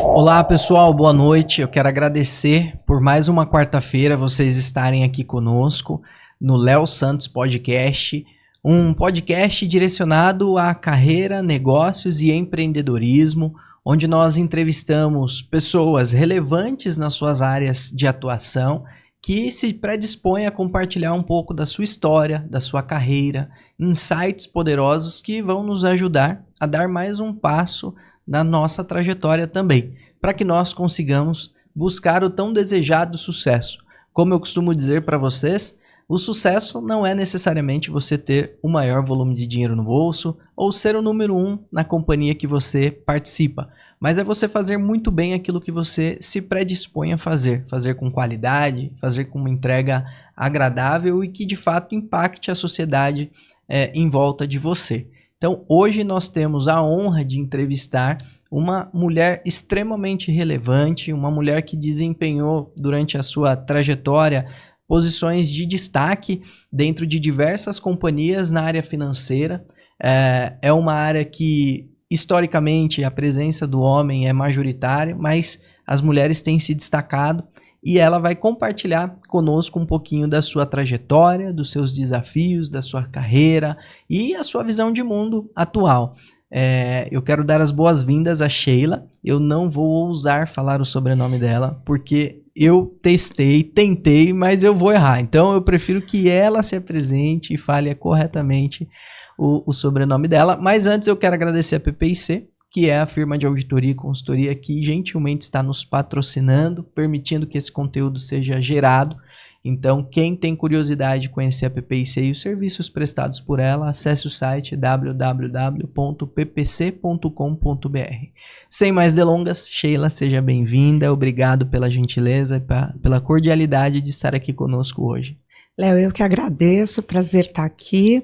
Olá pessoal, boa noite. Eu quero agradecer por mais uma quarta-feira vocês estarem aqui conosco no Léo Santos Podcast, um podcast direcionado à carreira, negócios e empreendedorismo, onde nós entrevistamos pessoas relevantes nas suas áreas de atuação que se predispõem a compartilhar um pouco da sua história, da sua carreira, insights poderosos que vão nos ajudar a dar mais um passo na nossa trajetória também, para que nós consigamos buscar o tão desejado sucesso. Como eu costumo dizer para vocês, o sucesso não é necessariamente você ter o maior volume de dinheiro no bolso ou ser o número 1 na companhia que você participa, mas é você fazer muito bem aquilo que você se predispõe a fazer com qualidade, fazer com uma entrega agradável e que de fato impacte a sociedade em volta de você. Então hoje nós temos a honra de entrevistar uma mulher extremamente relevante, uma mulher que desempenhou durante a sua trajetória posições de destaque dentro de diversas companhias na área financeira. É uma área que historicamente a presença do homem é majoritária, mas as mulheres têm se destacado e ela vai compartilhar conosco um pouquinho da sua trajetória, dos seus desafios, da sua carreira e a sua visão de mundo atual. Eu quero dar as boas-vindas a Sheila. Eu não vou ousar falar o sobrenome dela, porque eu tentei, mas eu vou errar. Então eu prefiro que ela se apresente e fale corretamente o sobrenome dela. Mas antes eu quero agradecer a PPIC, que é a firma de auditoria e consultoria que gentilmente está nos patrocinando, permitindo que esse conteúdo seja gerado. Então, quem tem curiosidade de conhecer a PPIC e os serviços prestados por ela, acesse o site www.ppc.com.br. Sem mais delongas, Sheila, seja bem-vinda. Obrigado pela gentileza e pela cordialidade de estar aqui conosco hoje. Léo, eu que agradeço, prazer estar aqui.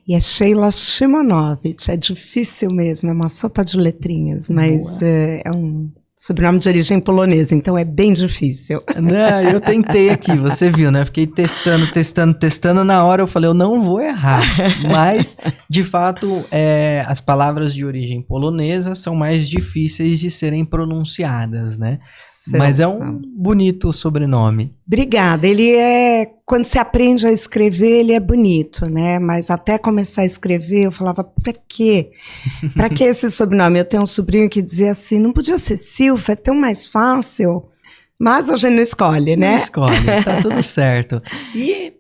E é Sheila Simonovic, é difícil mesmo, é uma sopa de letrinhas, mas é um sobrenome de origem polonesa, então é bem difícil. Não, eu tentei aqui, você viu, né? Fiquei testando, na hora eu falei, eu não vou errar. Mas, de fato, as palavras de origem polonesa são mais difíceis de serem pronunciadas, né? Mas é um bonito sobrenome. Obrigada, ele quando você aprende a escrever, ele é bonito, né? Mas até começar a escrever, eu falava, pra quê? Pra que esse sobrenome? Eu tenho um sobrinho que dizia assim, não podia ser Silva, é tão mais fácil. Mas a gente não escolhe, né? Não escolhe, tá tudo certo. E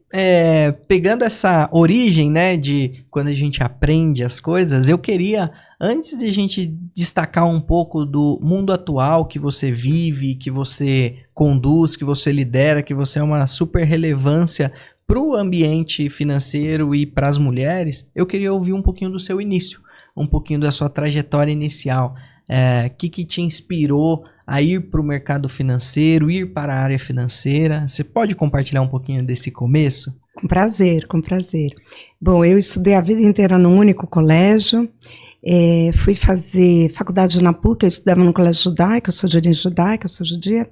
pegando essa origem, né, de quando a gente aprende as coisas, eu queria, antes de a gente destacar um pouco do mundo atual que você vive, que você conduz, que você lidera, que você é uma super relevância para o ambiente financeiro e para as mulheres, eu queria ouvir um pouquinho do seu início, um pouquinho da sua trajetória inicial. Que te inspirou a ir para o mercado financeiro, ir para a área financeira? Você pode compartilhar um pouquinho desse começo? Com prazer, com prazer. Bom, eu estudei a vida inteira num único colégio, fui fazer faculdade na PUC, eu estudava no colégio judaico, eu sou de origem judaica, eu sou judia,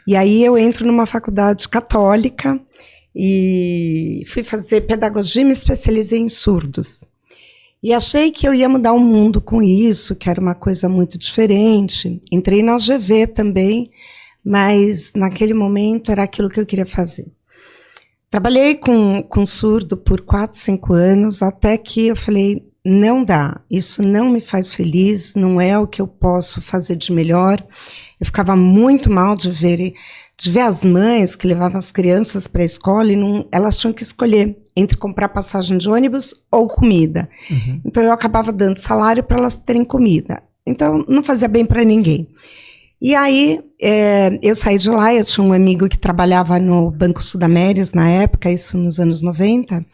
e aí eu entro numa faculdade católica e fui fazer pedagogia e me especializei em surdos. E achei que eu ia mudar o mundo com isso, que era uma coisa muito diferente. Entrei na GV também, mas naquele momento era aquilo que eu queria fazer. Trabalhei com surdo por 4, 5 anos, até que eu falei, não dá, isso não me faz feliz, não é o que eu posso fazer de melhor. Eu ficava muito mal de ver as mães que levavam as crianças para a escola e elas tinham que escolher entre comprar passagem de ônibus ou comida. Uhum. Então eu acabava dando salário para elas terem comida. Então não fazia bem para ninguém. E aí eu saí de lá, eu tinha um amigo que trabalhava no Banco Sudameris na época, isso nos anos 90,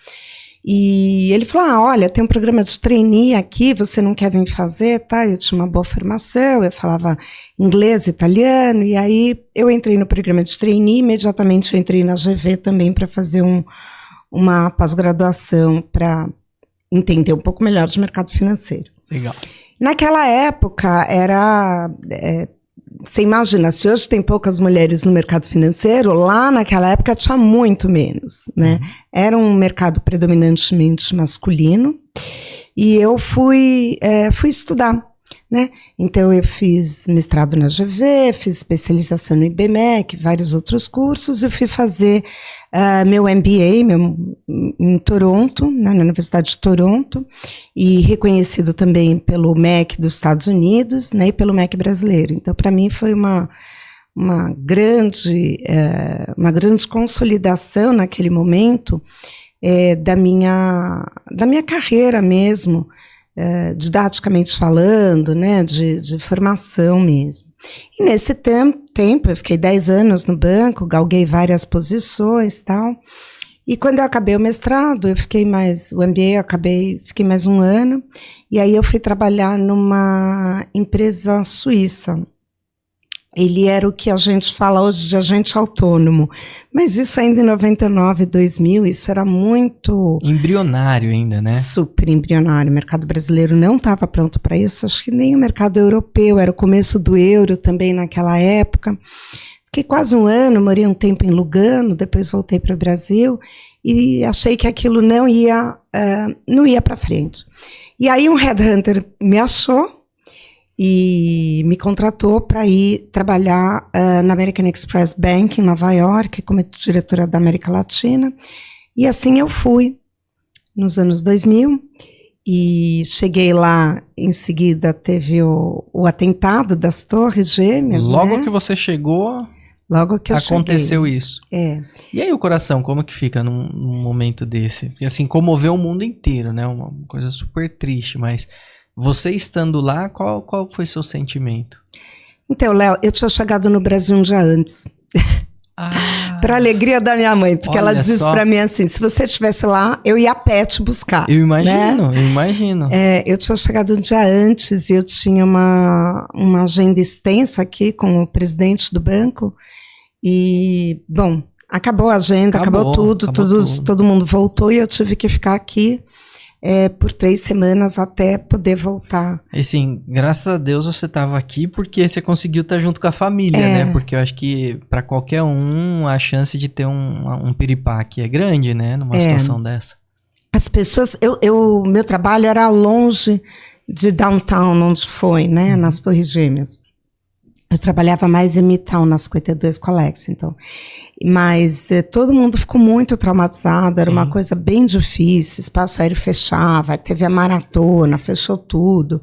e ele falou, olha, tem um programa de trainee aqui, você não quer vir fazer, tá? Eu tinha uma boa formação, eu falava inglês, italiano, e aí eu entrei no programa de trainee, imediatamente eu entrei na GV também para fazer uma pós-graduação para entender um pouco melhor de mercado financeiro. Legal. Naquela época era... você imagina, se hoje tem poucas mulheres no mercado financeiro, lá naquela época tinha muito menos, né? Era um mercado predominantemente masculino. E eu fui estudar. né? Então eu fiz mestrado na GV, fiz especialização no IBMEC, vários outros cursos. Eu fui fazer meu MBA em Toronto, né, na Universidade de Toronto, e reconhecido também pelo MEC dos Estados Unidos, né, e pelo MEC brasileiro. Então, para mim, foi uma grande consolidação naquele momento da minha carreira mesmo, didaticamente falando, né, de formação mesmo. E nesse tempo, eu fiquei 10 anos no banco, galguei várias posições e tal. E quando eu acabei o mestrado, fiquei mais 1 ano, e aí eu fui trabalhar numa empresa suíça. Ele era o que a gente fala hoje de agente autônomo, mas isso ainda em 99, 2000, isso era muito... Embrionário ainda, né? Super embrionário. O mercado brasileiro não estava pronto para isso, acho que nem o mercado europeu, era o começo do euro também naquela época. Fiquei quase 1 ano, morei um tempo em Lugano, depois voltei para o Brasil e achei que aquilo não ia para frente. E aí um headhunter me achou e me contratou para ir trabalhar na American Express Bank em Nova York, como diretora da América Latina. E assim eu fui, nos anos 2000, e cheguei lá, em seguida teve o atentado das Torres Gêmeas. Logo, né? Que você chegou, logo que aconteceu cheguei. Isso. É. E aí o coração, como que fica num momento desse? Porque assim, comoveu o mundo inteiro, né? Uma coisa super triste, mas... Você estando lá, qual foi seu sentimento? Então, Léo, eu tinha chegado no Brasil um dia antes. Para alegria da minha mãe, porque ela disse para mim assim, se você estivesse lá, eu ia a pé te buscar. Eu imagino, né? eu imagino. Eu tinha chegado um dia antes e eu tinha uma agenda extensa aqui com o presidente do banco. E, bom, acabou a agenda, acabou tudo. Todo mundo voltou e eu tive que ficar aqui por 3 semanas até poder voltar. Assim, graças a Deus você estava aqui porque você conseguiu estar junto com a família, né? Porque eu acho que para qualquer a chance de ter um piripaque é grande, né? Numa situação dessa. As pessoas... meu trabalho era longe de downtown, onde foi, né? Nas Torres Gêmeas. Eu trabalhava mais em Midtown, na 52 com Alex, então. Mas todo mundo ficou muito traumatizado, era uma coisa bem difícil, espaço aéreo fechava, teve a maratona, fechou tudo.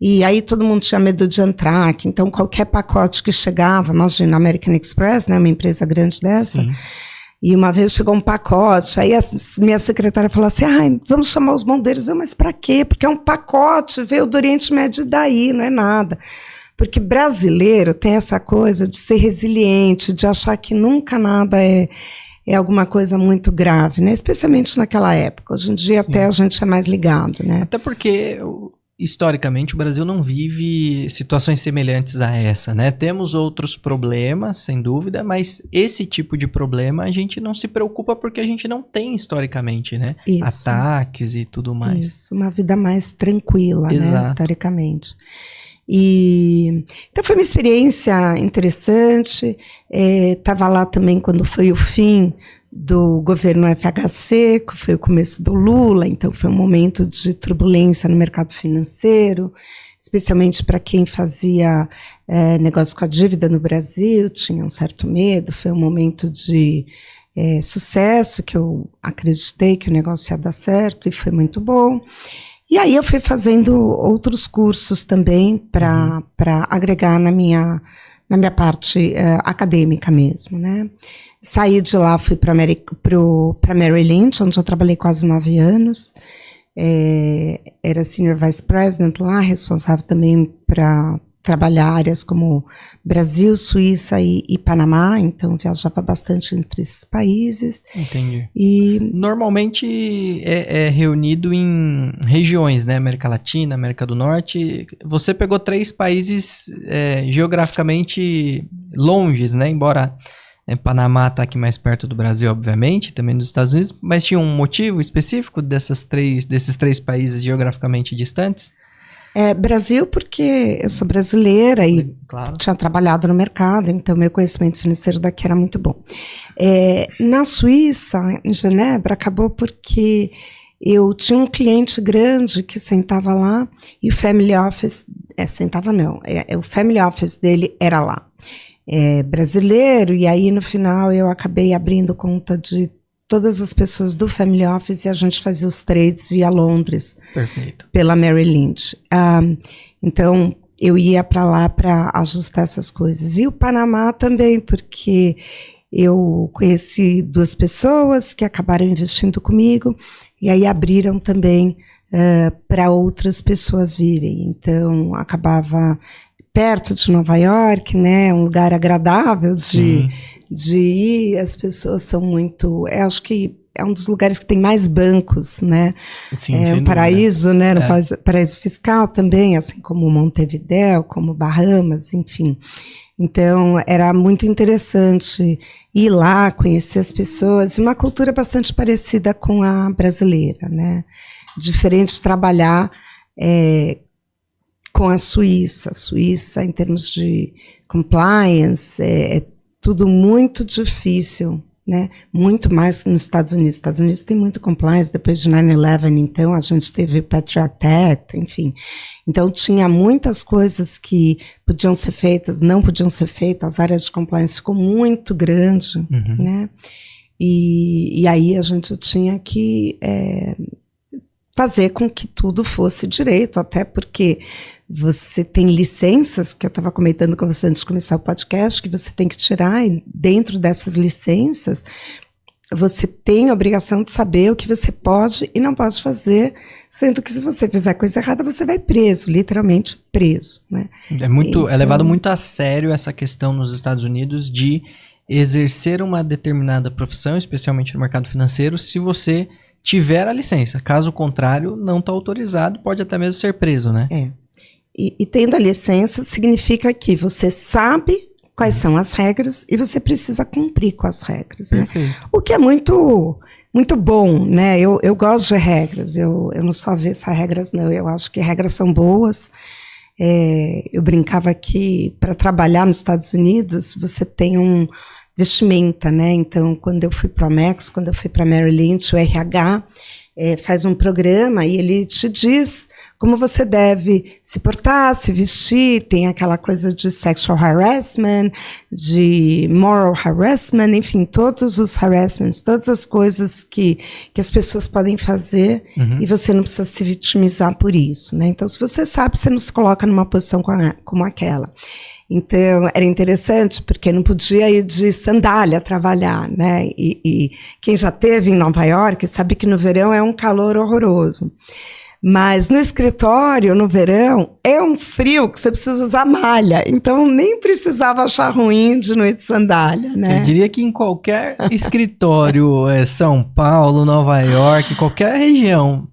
E aí todo mundo tinha medo de entrar, então qualquer pacote que chegava, imagina, American Express, né, uma empresa grande dessa, e uma vez chegou um pacote, aí a minha secretária falou assim, vamos chamar os bombeiros. Mas para quê? Porque é um pacote, veio do Oriente Médio daí, não é nada. Porque brasileiro tem essa coisa de ser resiliente, de achar que nunca nada é alguma coisa muito grave, né? Especialmente naquela época. Hoje em dia até a gente é mais ligado, né? Até porque, historicamente, o Brasil não vive situações semelhantes a essa, né? Temos outros problemas, sem dúvida, mas esse tipo de problema a gente não se preocupa porque a gente não tem historicamente, né? Isso. Ataques e tudo mais. Isso, uma vida mais tranquila, né? Historicamente. Então foi uma experiência interessante, estava lá também quando foi o fim do governo FHC, que foi o começo do Lula, então foi um momento de turbulência no mercado financeiro, especialmente para quem fazia negócio com a dívida no Brasil, tinha um certo medo, foi um momento de sucesso, que eu acreditei que o negócio ia dar certo e foi muito bom. E aí eu fui fazendo outros cursos também para agregar na minha parte acadêmica mesmo, né? Saí de lá, fui para Merrill Lynch, onde eu trabalhei quase 9 anos. Era Senior Vice President lá, responsável também para trabalhar áreas como Brasil, Suíça e Panamá, então viajava bastante entre esses países. Entendi. E normalmente é reunido em regiões, né? América Latina, América do Norte. Você pegou 3 países geograficamente longes, né? Embora Panamá está aqui mais perto do Brasil, obviamente, também dos Estados Unidos, mas tinha um motivo específico desses 3 países geograficamente distantes? Brasil, porque eu sou brasileira e tinha trabalhado no mercado, então meu conhecimento financeiro daqui era muito bom. Na Suíça, em Genebra, acabou porque eu tinha um cliente grande que sentava lá e o family office, o family office dele era lá. Brasileiro, e aí no final eu acabei abrindo conta de todas as pessoas do family office e a gente fazia os trades via Londres. Perfeito. Pela Merrill Lynch. Então, eu ia para lá para ajustar essas coisas. E o Panamá também, porque eu conheci 2 pessoas que acabaram investindo comigo e aí abriram também para outras pessoas virem. Então, acabava perto de Nova York, né, um lugar agradável de ir, as pessoas são muito... Eu acho que é um dos lugares que tem mais bancos, né? Sim, é um paraíso, né? Paraíso fiscal também, assim como Montevidéu, como Bahamas, enfim. Então, era muito interessante ir lá, conhecer as pessoas, e uma cultura bastante parecida com a brasileira, né? Diferente de trabalhar com a Suíça. A Suíça, em termos de compliance, é tudo muito difícil, né? Muito mais que nos Estados Unidos. Os Estados Unidos tem muito compliance, depois de 9/11, então a gente teve o Patriot Act, enfim. Então tinha muitas coisas que podiam ser feitas, não podiam ser feitas, as áreas de compliance ficou muito grande, né? E aí a gente tinha que fazer com que tudo fosse direito, até porque você tem licenças, que eu estava comentando com você antes de começar o podcast, que você tem que tirar, e dentro dessas licenças, você tem a obrigação de saber o que você pode e não pode fazer, sendo que se você fizer coisa errada, você vai preso, literalmente preso, né? É levado muito a sério essa questão nos Estados Unidos de exercer uma determinada profissão, especialmente no mercado financeiro, se você tiver a licença. Caso contrário, não está autorizado, pode até mesmo ser preso, né? E tendo a licença, significa que você sabe quais são as regras e você precisa cumprir com as regras, né? O que é muito, muito bom, né? Eu gosto de regras, eu não sou avessa a regras, não. Eu acho que regras são boas. Eu brincava que para trabalhar nos Estados Unidos, você tem um vestimenta, né? Então, quando eu fui para a Amex, quando eu fui para a Merrill Lynch, o RH faz um programa e ele te diz como você deve se portar, se vestir, tem aquela coisa de sexual harassment, de moral harassment, enfim, todos os harassments, todas as coisas que as pessoas podem fazer e você não precisa se vitimizar por isso, né? Então, se você sabe, você não se coloca numa posição como aquela. Então, era interessante, porque não podia ir de sandália trabalhar, né? E quem já esteve em Nova York sabe que no verão é um calor horroroso. Mas no escritório, no verão, é um frio que você precisa usar malha. Então, nem precisava achar ruim de noite de sandália, né? Eu diria que em qualquer escritório, São Paulo, Nova York, qualquer região,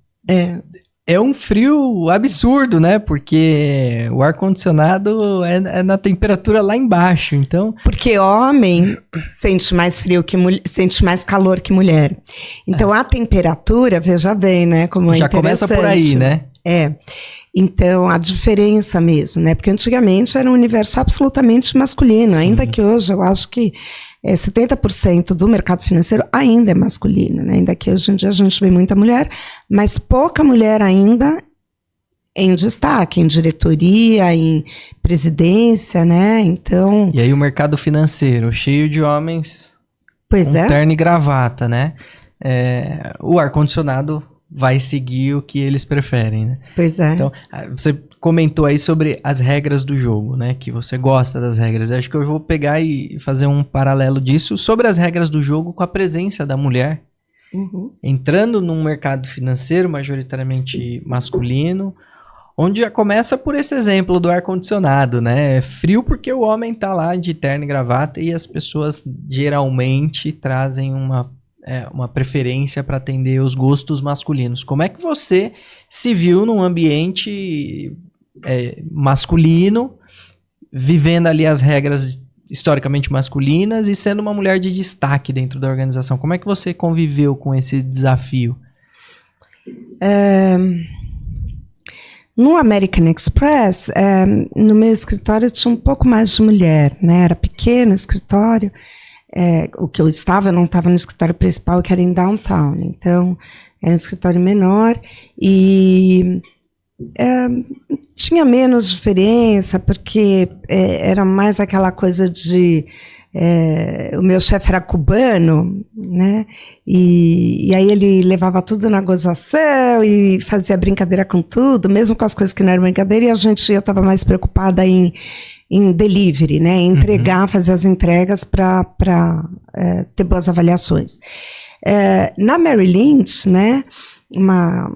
é um frio absurdo, né? Porque o ar-condicionado é na temperatura lá embaixo, então... Porque homem sente mais frio que mulher, sente mais calor que mulher. Então, a temperatura, veja bem, né? Como já começa por aí, né? Então, a diferença mesmo, né? Porque antigamente era um universo absolutamente masculino, ainda que hoje eu acho que 70% do mercado financeiro ainda é masculino, né? Ainda que hoje em dia a gente vê muita mulher, mas pouca mulher ainda em destaque, em diretoria, em presidência, né? Então... E aí o mercado financeiro, cheio de homens com terno e gravata, né? O ar-condicionado vai seguir o que eles preferem, né? Pois é. Então, você comentou aí sobre as regras do jogo, né? Que você gosta das regras. Eu acho que eu vou pegar e fazer um paralelo disso sobre as regras do jogo com a presença da mulher. Entrando num mercado financeiro majoritariamente masculino, onde já começa por esse exemplo do ar-condicionado, né? É frio porque o homem tá lá de terno e gravata e as pessoas geralmente trazem uma preferência para atender os gostos masculinos. Como é que você se viu num ambiente masculino, vivendo ali as regras historicamente masculinas e sendo uma mulher de destaque dentro da organização? Como é que você conviveu com esse desafio? No American Express, no meu escritório tinha um pouco mais de mulher, né? Era pequeno o escritório. O que eu não estava no escritório principal, que era em downtown. Então, era um escritório menor e tinha menos diferença, porque era mais aquela coisa de... o meu chefe era cubano, né? E aí ele levava tudo na gozação e fazia brincadeira com tudo, mesmo com as coisas que não eram brincadeira, e eu estava mais preocupada em delivery, né? Em entregar, fazer as entregas para ter boas avaliações. Na Merrill Lynch, né? Uma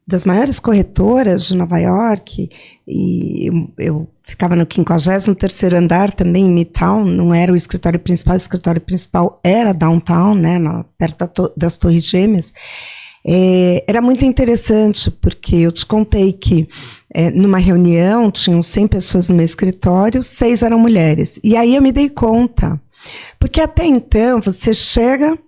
das maiores corretoras de Nova York, e eu ficava no 53º andar também, em Midtown, não era o escritório principal era downtown, né, perto das Torres Gêmeas. Era muito interessante, porque eu te contei que numa reunião tinham 100 pessoas no meu escritório, 6 eram mulheres. E aí eu me dei conta, porque até então você chega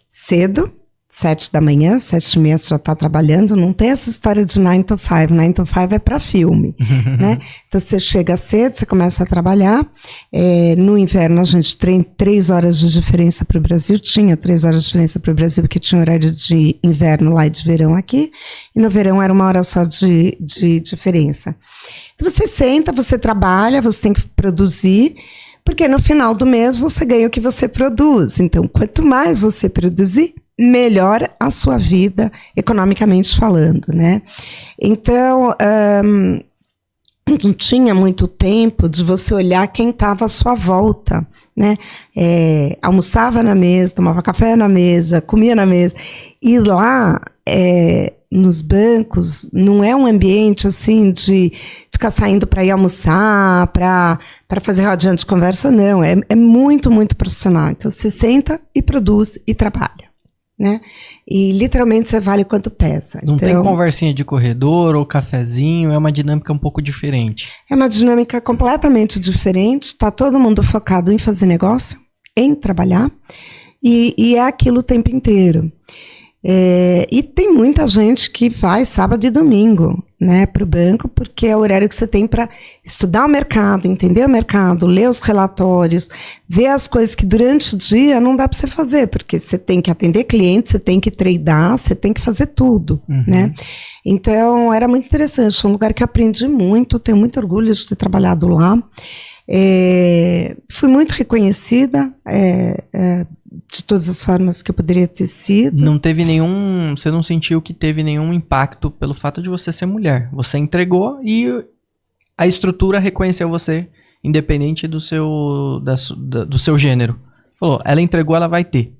cedo, 7 da manhã, 7h30 você já está trabalhando, não tem essa história de 9 to 5, 9 to 5 é para filme, né? Então você chega cedo, você começa a trabalhar, no inverno a gente tem 3 horas de diferença para o Brasil, tinha 3 horas de diferença para o Brasil, porque tinha horário de inverno lá e de verão aqui, e no verão era 1 hora só de diferença. Então você senta, você trabalha, você tem que produzir, porque no final do mês você ganha o que você produz, então quanto mais você produzir, melhor a sua vida, economicamente falando, né? Então, não tinha muito tempo de você olhar quem estava à sua volta, né? Almoçava na mesa, tomava café na mesa, comia na mesa. E lá, nos bancos, não é um ambiente assim de ficar saindo para ir almoçar, para fazer rodinha de conversa, não. É muito, muito profissional. Então, você senta e produz e trabalha. Né? E literalmente você vale quanto pesa. Não tem conversinha de corredor ou cafezinho, é uma dinâmica um pouco diferente. É uma dinâmica completamente diferente, está todo mundo focado em fazer negócio, em trabalhar, e é aquilo o tempo inteiro. E tem muita gente que vai sábado e domingo, né, para o banco, porque é o horário que você tem para estudar o mercado, entender o mercado, ler os relatórios, ver as coisas que durante o dia não dá para você fazer, porque você tem que atender clientes, você tem que tradear, você tem que fazer tudo, né? Então, era muito interessante, foi um lugar que eu aprendi muito, tenho muito orgulho de ter trabalhado lá. Fui muito reconhecida de todas as formas que eu poderia ter sido. Não teve você não sentiu que teve nenhum impacto pelo fato de você ser mulher. Você entregou e a estrutura reconheceu você, independente do seu gênero. Falou, ela entregou, ela vai ter.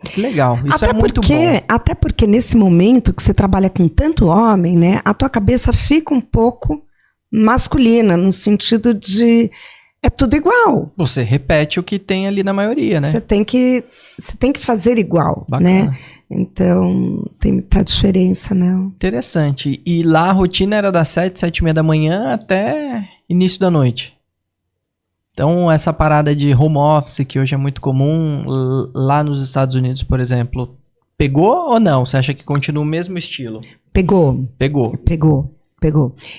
Que legal, isso é muito bom. Até porque nesse momento que você trabalha com tanto homem, né, a tua cabeça fica um pouco masculina, no sentido de é tudo igual. Você repete o que tem ali na maioria, né? Você tem que fazer igual, bacana, né? Então, tem muita diferença, não. Interessante. E lá a rotina era das 7h30 da manhã até início da noite. Então, essa parada de home office, que hoje é muito comum, lá nos Estados Unidos, por exemplo, pegou ou não? Você acha que continua o mesmo estilo? Pegou.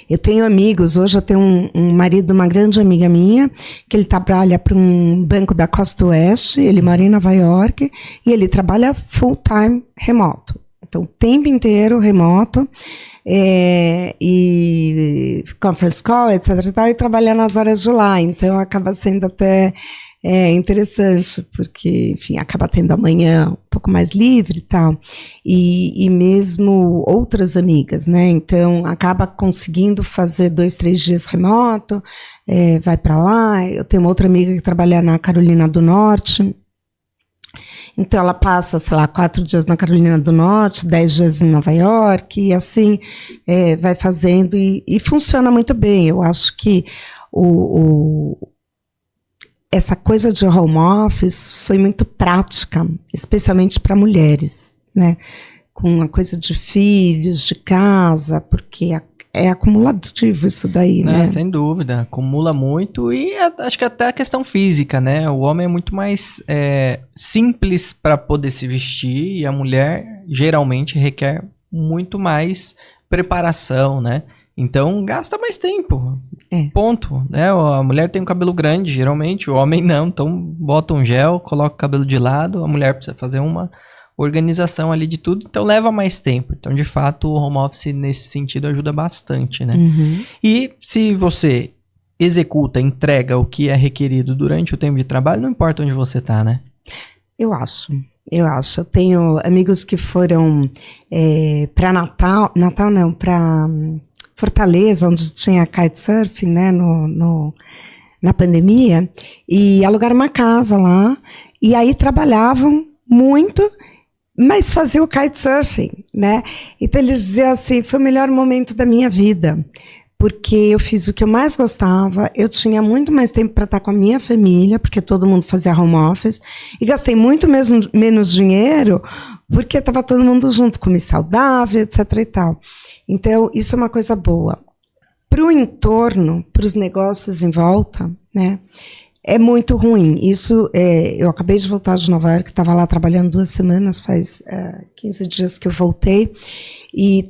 Eu tenho amigos, hoje eu tenho um marido de uma grande amiga minha, que ele trabalha para um banco da Costa Oeste, ele mora em Nova York, e ele trabalha full time remoto. Então, o tempo inteiro remoto, e conference call, etc. E trabalhar nas horas de lá. Então, acaba sendo até interessante, porque, enfim, acaba tendo amanhã um pouco mais livre e tal, e mesmo outras amigas, né, então acaba conseguindo fazer 2, 3 dias remoto, vai para lá. Eu tenho uma outra amiga que trabalha na Carolina do Norte, então ela passa, sei lá, 4 dias na Carolina do Norte, 10 dias em Nova York, e assim vai fazendo, e funciona muito bem. Eu acho que essa coisa de home office foi muito prática, especialmente para mulheres, né? Com a coisa de filhos, de casa, porque é acumulativo isso daí, né? Sem dúvida, acumula muito, e acho que até a questão física, né? O homem é muito mais simples para poder se vestir, e a mulher geralmente requer muito mais preparação, né? Então, gasta mais tempo. Ponto. Né? A mulher tem um cabelo grande, geralmente. O homem não. Então, bota um gel, coloca o cabelo de lado. A mulher precisa fazer uma organização ali de tudo, então leva mais tempo. Então, de fato, o home office nesse sentido ajuda bastante, né? E se você executa, entrega o que é requerido durante o tempo de trabalho, não importa onde você tá, né? Eu acho. Eu tenho amigos que foram para Natal não, para Fortaleza, onde tinha kitesurf, né, na pandemia, e alugaram uma casa lá, e aí trabalhavam muito, mas faziam kitesurfing, né? Então eles diziam assim, foi o melhor momento da minha vida, porque eu fiz o que eu mais gostava, eu tinha muito mais tempo para estar com a minha família, porque todo mundo fazia home office, e gastei muito menos dinheiro, porque estava todo mundo junto, comi saudável, etc. e tal. Então, isso é uma coisa boa. Para o entorno, para os negócios em volta, né, é muito ruim. Isso, eu acabei de voltar de Nova York, estava lá trabalhando 2 semanas, faz 15 dias que eu voltei, e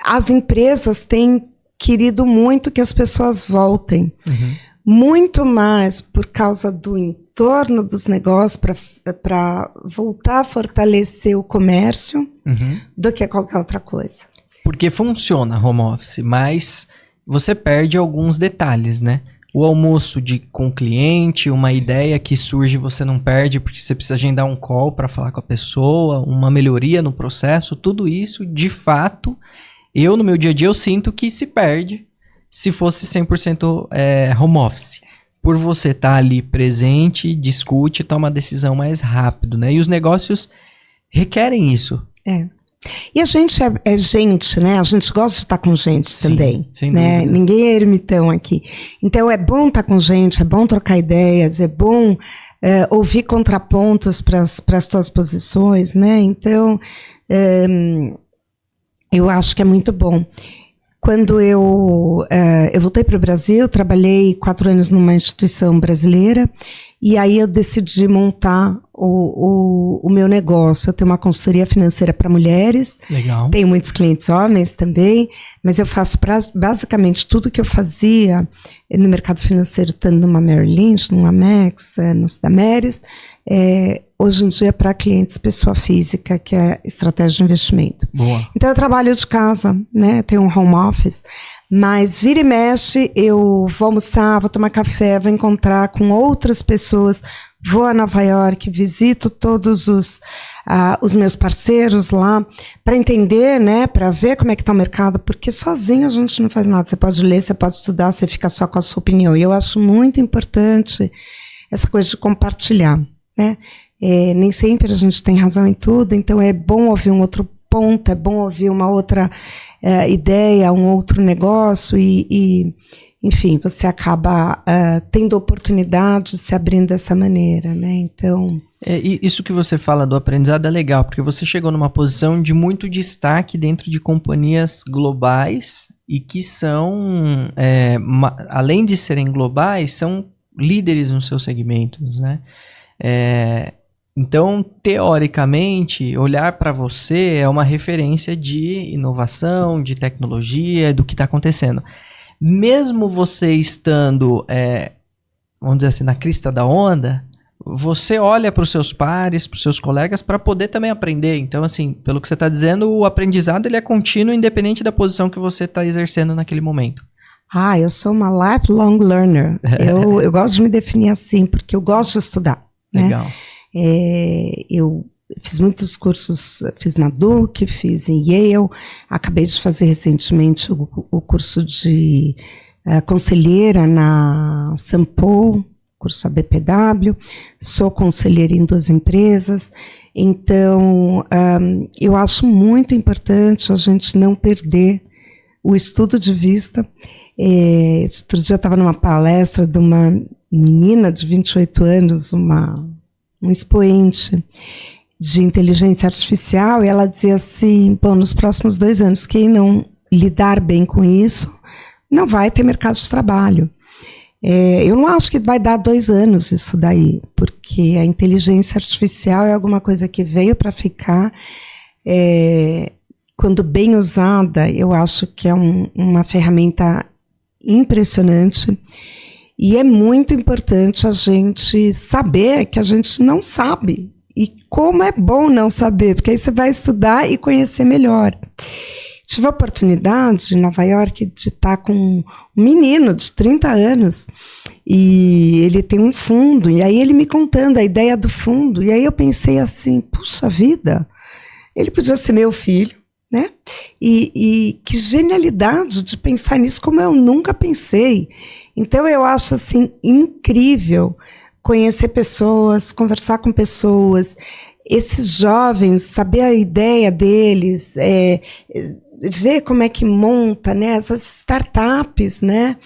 as empresas têm querido muito que as pessoas voltem. Muito mais por causa do entorno dos negócios, para voltar a fortalecer o comércio, do que qualquer outra coisa. Porque funciona home office, mas você perde alguns detalhes, né? O almoço com o cliente, uma ideia que surge você não perde porque você precisa agendar um call para falar com a pessoa, uma melhoria no processo, tudo isso, de fato, no meu dia a dia, eu sinto que se perde se fosse 100% home office. Por você estar ali presente, discute, toma a decisão mais rápido, né? E os negócios requerem isso. E a gente é gente, né? A gente gosta de estar com gente também, sem né? dúvida. Ninguém é ermitão aqui. Então é bom estar com gente, é bom trocar ideias, é bom ouvir contrapontos para as tuas posições, né? Então eu acho que é muito bom. Quando eu voltei para o Brasil, trabalhei 4 anos numa instituição brasileira, e aí eu decidi montar o meu negócio. Eu tenho uma consultoria financeira para mulheres. Legal. Tenho muitos clientes homens também, mas eu faço basicamente tudo que eu fazia no mercado financeiro, tanto numa Merrill Lynch, numa Amex, no Sidameris, hoje em dia para clientes pessoa física, que é estratégia de investimento. Boa. Então eu trabalho de casa, né? Tenho um home office, mas vira e mexe, eu vou almoçar, vou tomar café, vou encontrar com outras pessoas, vou a Nova York, visito todos os meus parceiros lá, para entender, né? Para ver como é que está o mercado, porque sozinho a gente não faz nada. Você pode ler, você pode estudar, você fica só com a sua opinião. E eu acho muito importante essa coisa de compartilhar, né? Nem sempre a gente tem razão em tudo, então é bom ouvir um outro ponto, é bom ouvir uma outra ideia, um outro negócio e enfim, você acaba tendo oportunidade de se abrindo dessa maneira, né? Então... Isso que você fala do aprendizado é legal, porque você chegou numa posição de muito destaque dentro de companhias globais e que são, além de serem globais, são líderes nos seus segmentos, né? Então, teoricamente, olhar para você é uma referência de inovação, de tecnologia, do que está acontecendo. Mesmo você estando, vamos dizer assim, na crista da onda, você olha para os seus pares, para os seus colegas, para poder também aprender. Então, assim, pelo que você está dizendo, o aprendizado ele é contínuo, independente da posição que você está exercendo naquele momento. Eu sou uma lifelong learner. Eu gosto de me definir assim, porque eu gosto de estudar. Legal. Né? Eu fiz muitos cursos, fiz na Duke, fiz em Yale, acabei de fazer recentemente o curso de conselheira na Sampo, curso ABPW, sou conselheira em 2 empresas, então eu acho muito importante a gente não perder o estudo de vista. Outro dia eu estava numa palestra de uma menina de 28 anos, um expoente de inteligência artificial, e ela dizia assim, nos próximos 2 anos, quem não lidar bem com isso, não vai ter mercado de trabalho. Eu não acho que vai dar 2 anos isso daí, porque a inteligência artificial é alguma coisa que veio para ficar. Quando bem usada, eu acho que é uma ferramenta impressionante. E é muito importante a gente saber que a gente não sabe. E como é bom não saber, porque aí você vai estudar e conhecer melhor. Tive a oportunidade em Nova York de estar com um menino de 30 anos e ele tem um fundo, e aí ele me contando a ideia do fundo, e aí eu pensei assim, puxa vida, ele podia ser meu filho, né? E que genialidade de pensar nisso como eu nunca pensei. Então eu acho assim incrível conhecer pessoas, conversar com pessoas, esses jovens, saber a ideia deles, ver como é que monta, né, essas startups, né?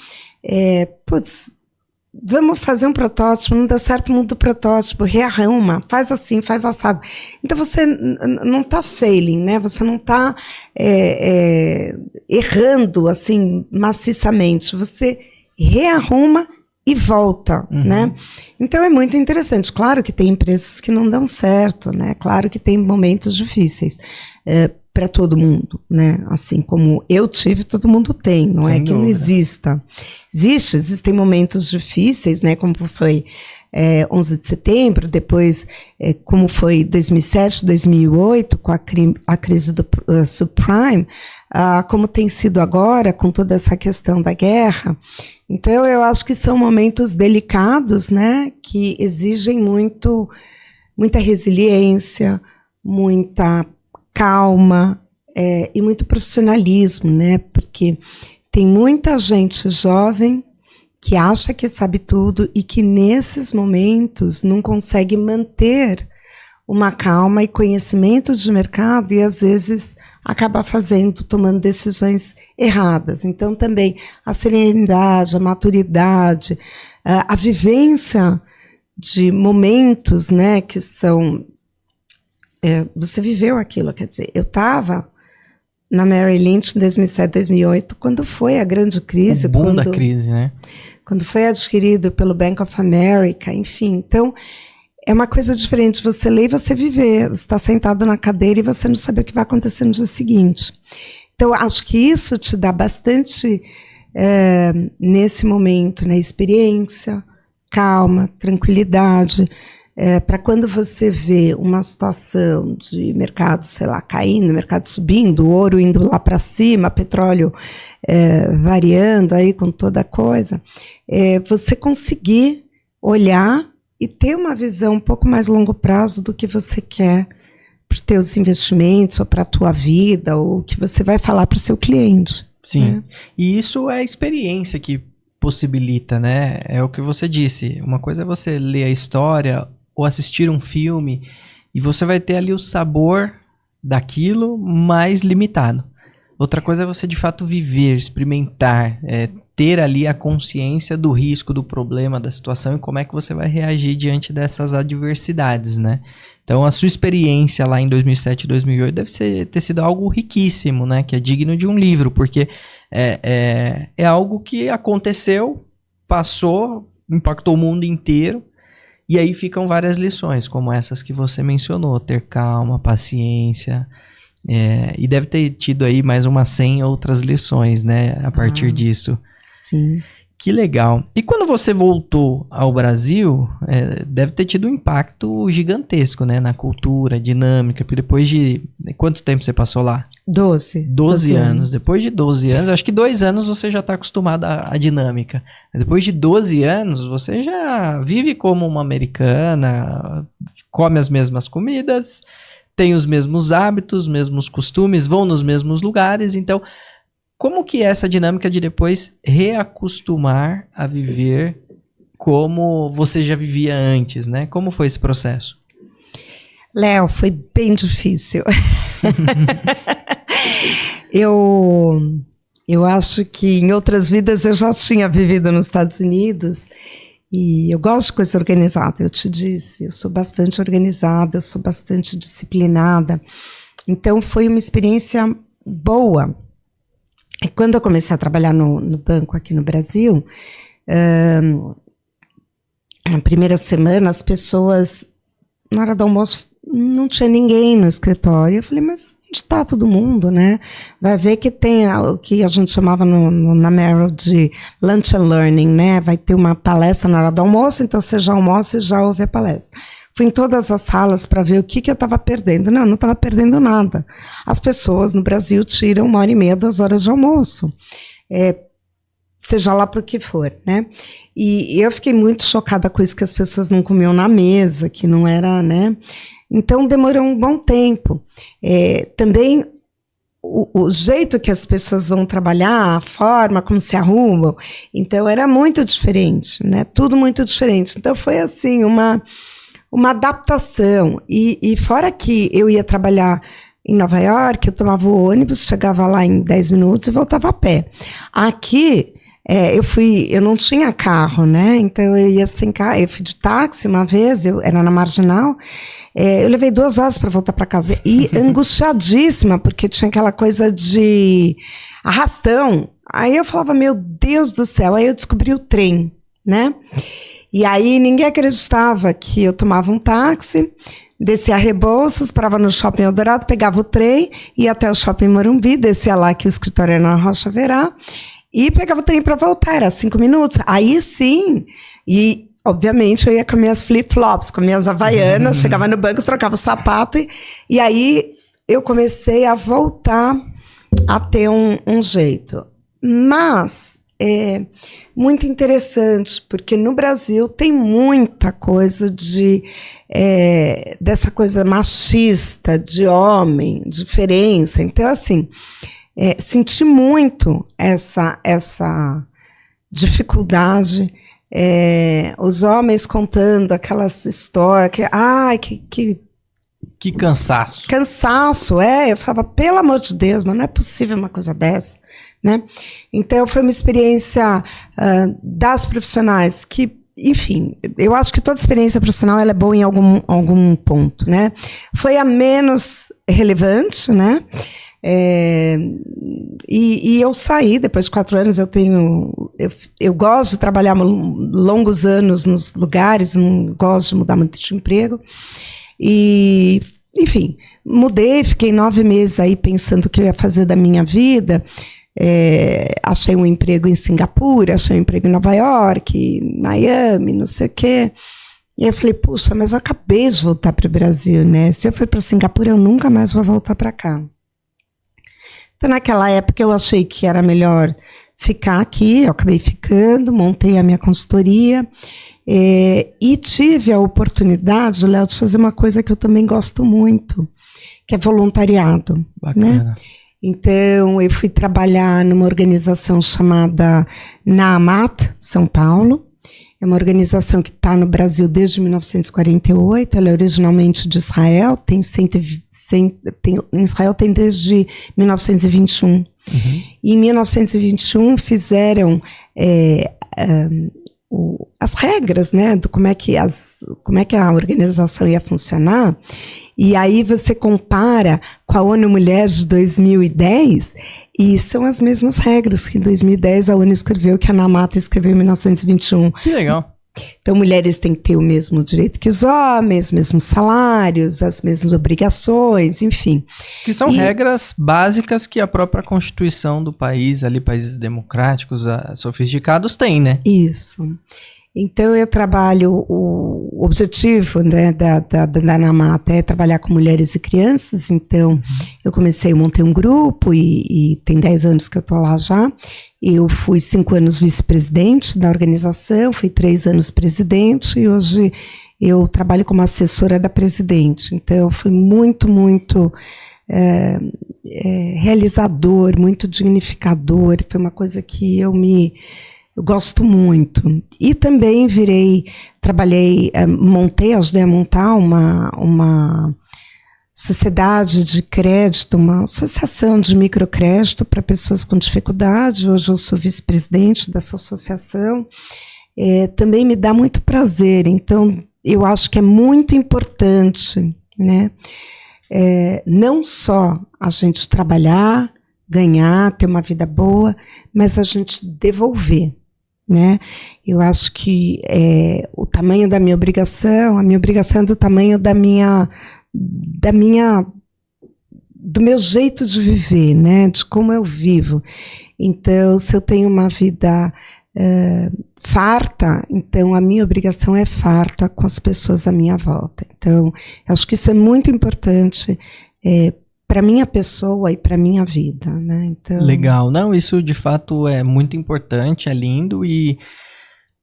Vamos fazer um protótipo, não dá certo, muda o protótipo, rearruma, faz assim, faz assado. Então você não está failing, né? Você não está errando assim maciçamente, você rearruma e volta, né? Então é muito interessante. Claro que tem empresas que não dão certo, né? Claro que tem momentos difíceis para todo mundo, né? Assim como eu tive, todo mundo tem, não é que não exista. Existem momentos difíceis, né? Como foi 11 de setembro, depois como foi 2007, 2008, com a crise do subprime, como tem sido agora, com toda essa questão da guerra. Então, eu acho que são momentos delicados, né? Que exigem muita resiliência, muita calma e muito profissionalismo, né? Porque tem muita gente jovem que acha que sabe tudo e que nesses momentos não consegue manter uma calma e conhecimento de mercado e às vezes acaba tomando decisões erradas. Então também a serenidade, a maturidade, a vivência de momentos, né, que são você viveu aquilo, quer dizer, eu estava na Merrill Lynch em 2007, 2008, quando foi a grande crise. O boom da crise, né? Quando foi adquirido pelo Bank of America, enfim. Então, é uma coisa diferente. Você lê e você viver. Você está sentado na cadeira e você não sabe o que vai acontecer no dia seguinte. Então, acho que isso te dá bastante, nesse momento, né, experiência, calma, tranquilidade, para quando você vê uma situação de mercado, sei lá, caindo, mercado subindo, ouro indo lá para cima, petróleo variando aí com toda a coisa, você conseguir olhar e ter uma visão um pouco mais longo prazo do que você quer para os teus investimentos ou para a tua vida, ou o que você vai falar para o seu cliente. Sim, né? E isso é a experiência que possibilita, né? É o que você disse, uma coisa é você ler a história ou assistir um filme e você vai ter ali o sabor daquilo mais limitado. Outra coisa é você de fato viver, experimentar, ter ali a consciência do risco, do problema, da situação e como é que você vai reagir diante dessas adversidades, né? Então a sua experiência lá em 2007, 2008 deve ter sido algo riquíssimo, né? Que é digno de um livro, porque é algo que aconteceu, passou, impactou o mundo inteiro. E aí ficam várias lições, como essas que você mencionou, ter calma, paciência, e deve ter tido aí mais umas 100 outras lições, né, a partir disso. Sim. Que legal. E quando você voltou ao Brasil, deve ter tido um impacto gigantesco, né, na cultura, dinâmica, porque depois de... Quanto tempo você passou lá? 12 anos. Depois de 12 anos, acho que 2 anos você já está acostumado à dinâmica. Mas depois de 12 anos, você já vive como uma americana, come as mesmas comidas, tem os mesmos hábitos, mesmos costumes, vão nos mesmos lugares. Então, como que é essa dinâmica de depois reacostumar a viver como você já vivia antes, né? Como foi esse processo? Léo, foi bem difícil. Eu acho que em outras vidas eu já tinha vivido nos Estados Unidos e eu gosto de coisa organizada, eu te disse, eu sou bastante organizada, eu sou bastante disciplinada, então foi uma experiência boa. E quando eu comecei a trabalhar no banco aqui no Brasil, na primeira semana as pessoas, na hora do almoço, não tinha ninguém no escritório. Eu falei, mas onde está todo mundo, né? Vai ver que tem o que a gente chamava na Merrill de lunch and learning, né? Vai ter uma palestra na hora do almoço, então você já almoça e já ouve a palestra. fui em todas as salas para ver o que eu estava perdendo. Não estava perdendo nada. As pessoas no Brasil tiram 1h30, 2 horas de almoço. Seja lá por que for, né? E eu fiquei muito chocada com isso, que as pessoas não comiam na mesa, que não era, né? Então, demorou um bom tempo. Também, o jeito que as pessoas vão trabalhar, a forma como se arrumam, então era muito diferente, né? Tudo muito diferente. Então, foi assim, uma adaptação. E fora que eu ia trabalhar em Nova York, eu tomava o ônibus, chegava lá em 10 minutos e voltava a pé. Aqui, eu não tinha carro, né? Então eu ia sem carro, eu fui de táxi uma vez, eu era na Marginal, eu levei 2 horas para voltar para casa e angustiadíssima, porque tinha aquela coisa de arrastão. Aí eu falava, meu Deus do céu, aí eu descobri o trem, né? E aí ninguém acreditava que eu tomava um táxi, descia a Rebouças, parava no Shopping Eldorado, pegava o trem, ia até o Shopping Morumbi, descia lá que o escritório era na Rocha Verá, e pegava o trem para voltar, era 5 minutos. Aí sim, e obviamente eu ia com minhas flip-flops, com minhas havaianas, chegava no banco, trocava o sapato, e aí eu comecei a voltar a ter um jeito. Mas é muito interessante, porque no Brasil tem muita coisa dessa coisa machista, de homem, diferença. Então, assim, senti muito essa dificuldade, os homens contando aquelas histórias, que cansaço. Cansaço, eu falava, pelo amor de Deus, mas não é possível uma coisa dessa, né? Então, foi uma experiência das profissionais que, enfim, eu acho que toda experiência profissional ela é boa em algum ponto, né? Foi a menos relevante, né? E eu saí, depois de 4 anos, eu gosto de trabalhar longos anos nos lugares, não gosto de mudar muito de emprego. E, enfim, mudei, fiquei 9 meses aí pensando o que eu ia fazer da minha vida. Achei um emprego em Singapura, achei um emprego em Nova York, Miami, não sei o quê. E eu falei, puxa, mas eu acabei de voltar para o Brasil, né? Se eu for para Singapura, eu nunca mais vou voltar para cá. Então, naquela época, eu achei que era melhor ficar aqui, eu acabei ficando, montei a minha consultoria e tive a oportunidade, Léo, de fazer uma coisa que eu também gosto muito, que é voluntariado. Bacana. Né? Então, eu fui trabalhar numa organização chamada Naamat, São Paulo. É uma organização que está no Brasil desde 1948, ela é originalmente de Israel, em Israel tem desde 1921. Uhum. E em 1921 fizeram as regras, né, do como é que a organização ia funcionar. E aí você compara com a ONU Mulher de 2010 e são as mesmas regras que em 2010 a ONU escreveu, que a Namata escreveu em 1921. Que legal. Então, mulheres têm que ter o mesmo direito que os homens, os mesmos salários, as mesmas obrigações, enfim. Que são regras básicas que a própria Constituição do país, ali, países democráticos, sofisticados, tem, né? Isso. Então, eu trabalho, o objetivo, né, da Namata é trabalhar com mulheres e crianças. Então, eu montei um grupo e tem 10 anos que eu estou lá já. Eu fui 5 anos vice-presidente da organização, fui 3 anos presidente e hoje eu trabalho como assessora da presidente. Então, foi muito, muito realizador, muito dignificador. Foi uma coisa que eu gosto muito. E também ajudei a montar uma sociedade de crédito, uma associação de microcrédito para pessoas com dificuldade. Hoje eu sou vice-presidente dessa associação. Também me dá muito prazer. Então, eu acho que é muito importante, né? Não só a gente trabalhar, ganhar, ter uma vida boa, mas a gente devolver. Né? Eu acho que o tamanho da minha obrigação, a minha obrigação é do tamanho do meu jeito de viver, né? De como eu vivo. Então, se eu tenho uma vida farta, então a minha obrigação é farta com as pessoas à minha volta. Então, eu acho que isso é muito importante para minha pessoa e para minha vida, né? Então... Legal. Não, isso de fato é muito importante, é lindo, e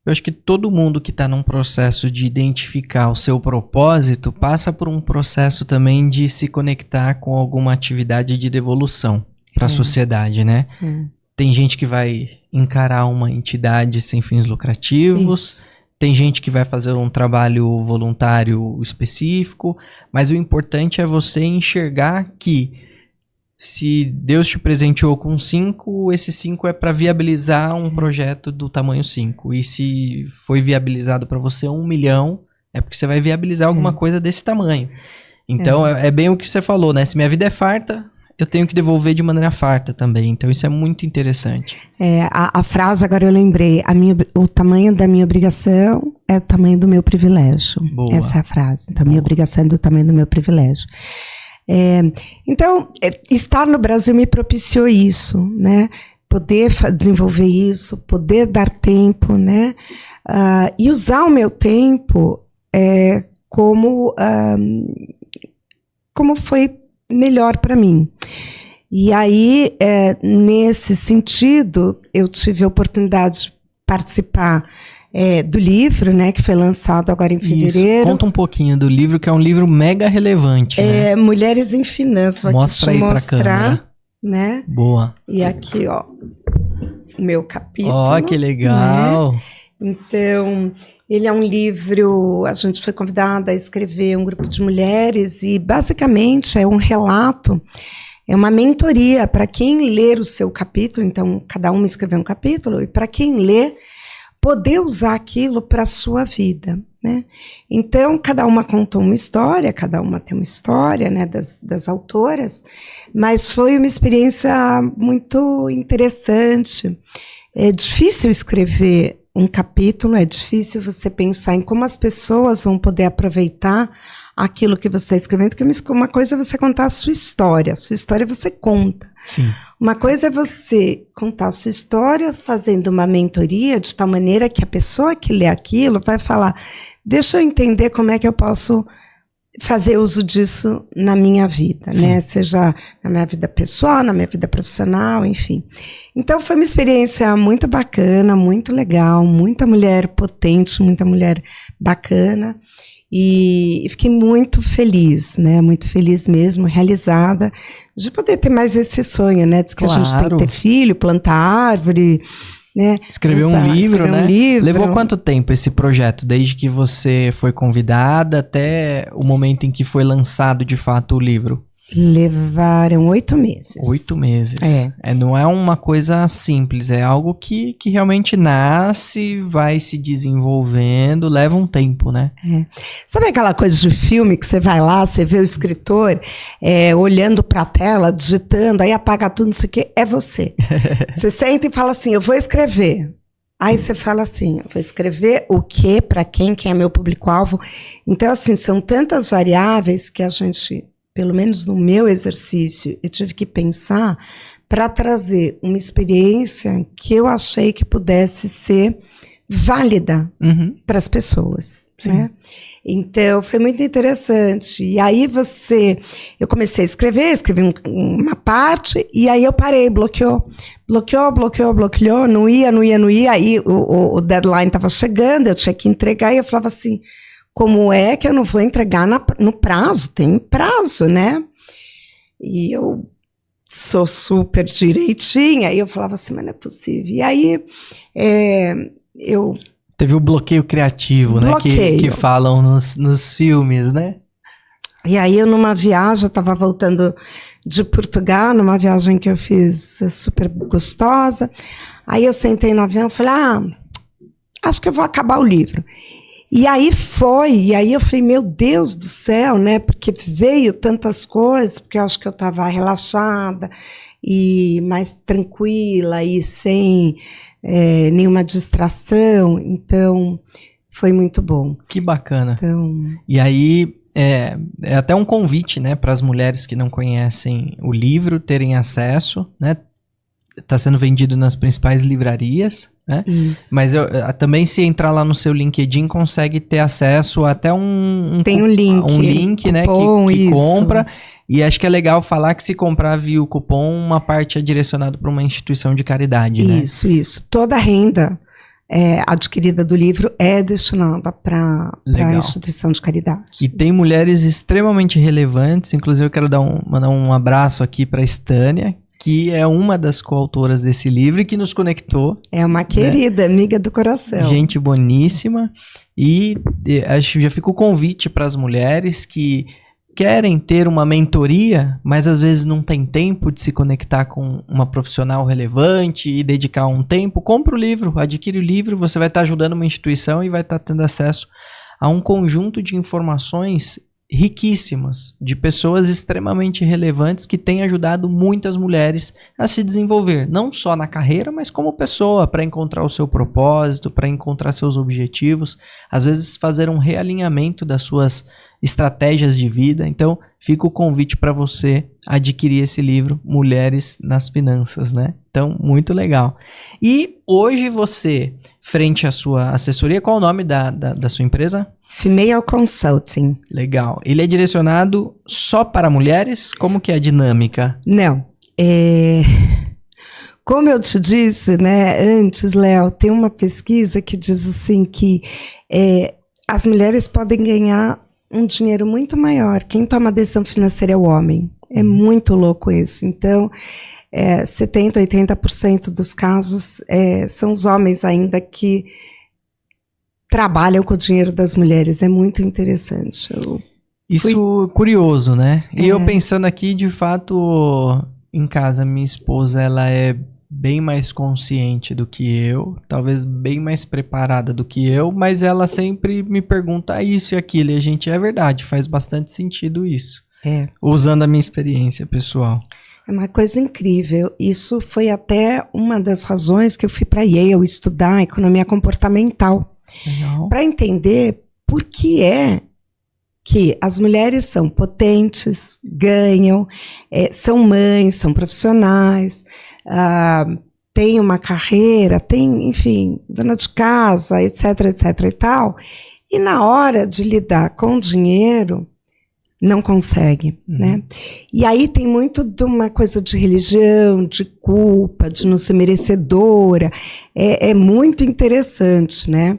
eu acho que todo mundo que está num processo de identificar o seu propósito passa por um processo também de se conectar com alguma atividade de devolução para a sociedade, né? Tem gente que vai encarar uma entidade sem fins lucrativos, isso. Tem gente que vai fazer um trabalho voluntário específico, mas o importante é você enxergar que se Deus te presenteou com 5, esse 5 é para viabilizar um projeto do tamanho 5. E se foi viabilizado para você 1 milhão, é porque você vai viabilizar alguma coisa desse tamanho. Então, é bem o que você falou, né? Se minha vida é farta, eu tenho que devolver de maneira farta também. Então, isso é muito interessante. A frase, agora eu lembrei, o tamanho da minha obrigação é o tamanho do meu privilégio. Boa. Essa é a frase. Então, a minha obrigação é do tamanho do meu privilégio. Então, estar no Brasil me propiciou isso, né? Poder desenvolver isso, poder dar tempo, né? E usar o meu tempo como foi melhor para mim. E aí, nesse sentido, eu tive a oportunidade de participar do livro, né, que foi lançado agora em fevereiro. Isso. Conta um pouquinho do livro, que é um livro mega relevante, né? Mulheres em Finanças. Vou Mostra aqui te aí mostrar, pra câmera. Né? Boa. E aqui, ó, meu capítulo. Ó, que legal. Né? Então, ele é um livro, a gente foi convidada a escrever um grupo de mulheres e, basicamente, é um relato, é uma mentoria para quem ler o seu capítulo. Então, cada uma escreveu um capítulo, e para quem lê, poder usar aquilo para a sua vida, né? Então, cada uma contou uma história, cada uma tem uma história, né, das autoras, mas foi uma experiência muito interessante. É difícil escrever um capítulo, é difícil você pensar em como as pessoas vão poder aproveitar aquilo que você está escrevendo, porque uma coisa é você contar a sua história você conta. Sim. Uma coisa é você contar a sua história fazendo uma mentoria de tal maneira que a pessoa que lê aquilo vai falar, deixa eu entender como é que eu posso fazer uso disso na minha vida, né? Seja na minha vida pessoal, na minha vida profissional, enfim. Então foi uma experiência muito bacana, muito legal, muita mulher potente, muita mulher bacana. E fiquei muito feliz, né? Muito feliz mesmo, realizada, de poder ter mais esse sonho, né? Diz que a gente tem que ter filho, plantar árvore, né? Escrever um livro, né? Levou quanto tempo esse projeto? Desde que você foi convidada até o momento em que foi lançado de fato o livro? Levaram 8 meses. 8 meses. Não é uma coisa simples, é algo que realmente nasce, vai se desenvolvendo, leva um tempo, né? Sabe aquela coisa de filme que você vai lá, você vê o escritor olhando para a tela, digitando, aí apaga tudo, não sei o quê, é você. Você senta e fala assim, eu vou escrever. Aí você fala assim, eu vou escrever o quê, para quem é meu público-alvo. Então, assim, são tantas variáveis que a gente... Pelo menos no meu exercício, eu tive que pensar para trazer uma experiência que eu achei que pudesse ser válida para as pessoas, né? Então, foi muito interessante. E aí eu comecei a escrevi uma parte, e aí eu parei, bloqueou, não ia. Aí o deadline estava chegando, eu tinha que entregar, e eu falava assim... Como é que eu não vou entregar no prazo? Tem prazo, né? E eu sou super direitinha. E eu falava assim, mas não é possível. E aí, eu... Teve o bloqueio criativo, né? Que falam nos filmes, né? E aí, eu numa viagem, eu estava voltando de Portugal, numa viagem que eu fiz super gostosa. Aí eu sentei no avião e falei, acho que eu vou acabar o livro. E aí eu falei, meu Deus do céu, né? Porque veio tantas coisas, porque eu acho que eu estava relaxada e mais tranquila e sem nenhuma distração. Então, foi muito bom. Que bacana. Então... E aí, é até um convite, né, para as mulheres que não conhecem o livro terem acesso, né? está sendo vendido nas principais livrarias, né? Isso. Mas também, se entrar lá no seu LinkedIn, consegue ter acesso até tem um link, né, cupom, que compra. E acho que é legal falar que se comprar via o cupom, uma parte é direcionada para uma instituição de caridade, né? Isso. Toda a renda adquirida do livro é destinada para a instituição de caridade. E tem mulheres extremamente relevantes, inclusive eu quero mandar um abraço aqui para a Estânia, que é uma das coautoras desse livro e que nos conectou. É uma querida, né? Amiga do coração. Gente boníssima. E acho que já fica o convite para as mulheres que querem ter uma mentoria, mas às vezes não tem tempo de se conectar com uma profissional relevante e dedicar um tempo. Compra o livro, adquire o livro, você vai estar ajudando uma instituição e vai estar tendo acesso a um conjunto de informações riquíssimas, de pessoas extremamente relevantes que têm ajudado muitas mulheres a se desenvolver, não só na carreira, mas como pessoa, para encontrar o seu propósito, para encontrar seus objetivos, às vezes fazer um realinhamento das suas estratégias de vida. Então, fica o convite para você adquirir esse livro, Mulheres nas Finanças, né? Então, muito legal. E hoje você, frente à sua assessoria, qual é o nome da sua empresa? Female Consulting. Legal. Ele é direcionado só para mulheres? Como que é a dinâmica? Não. Como eu te disse, né, antes, Léo, tem uma pesquisa que diz assim que as mulheres podem ganhar um dinheiro muito maior. Quem toma a decisão financeira é o homem. É muito louco isso. Então, 70%, 80% dos casos são os homens ainda que trabalham com o dinheiro das mulheres. É muito interessante. Isso é curioso, né? E eu pensando aqui, de fato, em casa, minha esposa, ela é bem mais consciente do que eu, talvez bem mais preparada do que eu, mas ela sempre me pergunta isso e aquilo, e a gente, é verdade, faz bastante sentido isso, usando a minha experiência pessoal. É uma coisa incrível. Isso foi até uma das razões que eu fui para Yale estudar economia comportamental, para entender por que que as mulheres são potentes, ganham, são mães, são profissionais, têm uma carreira, enfim, dona de casa, etc, etc e tal, e na hora de lidar com o dinheiro, não consegue, né? E aí tem muito de uma coisa de religião, de culpa, de não ser merecedora, é muito interessante, né?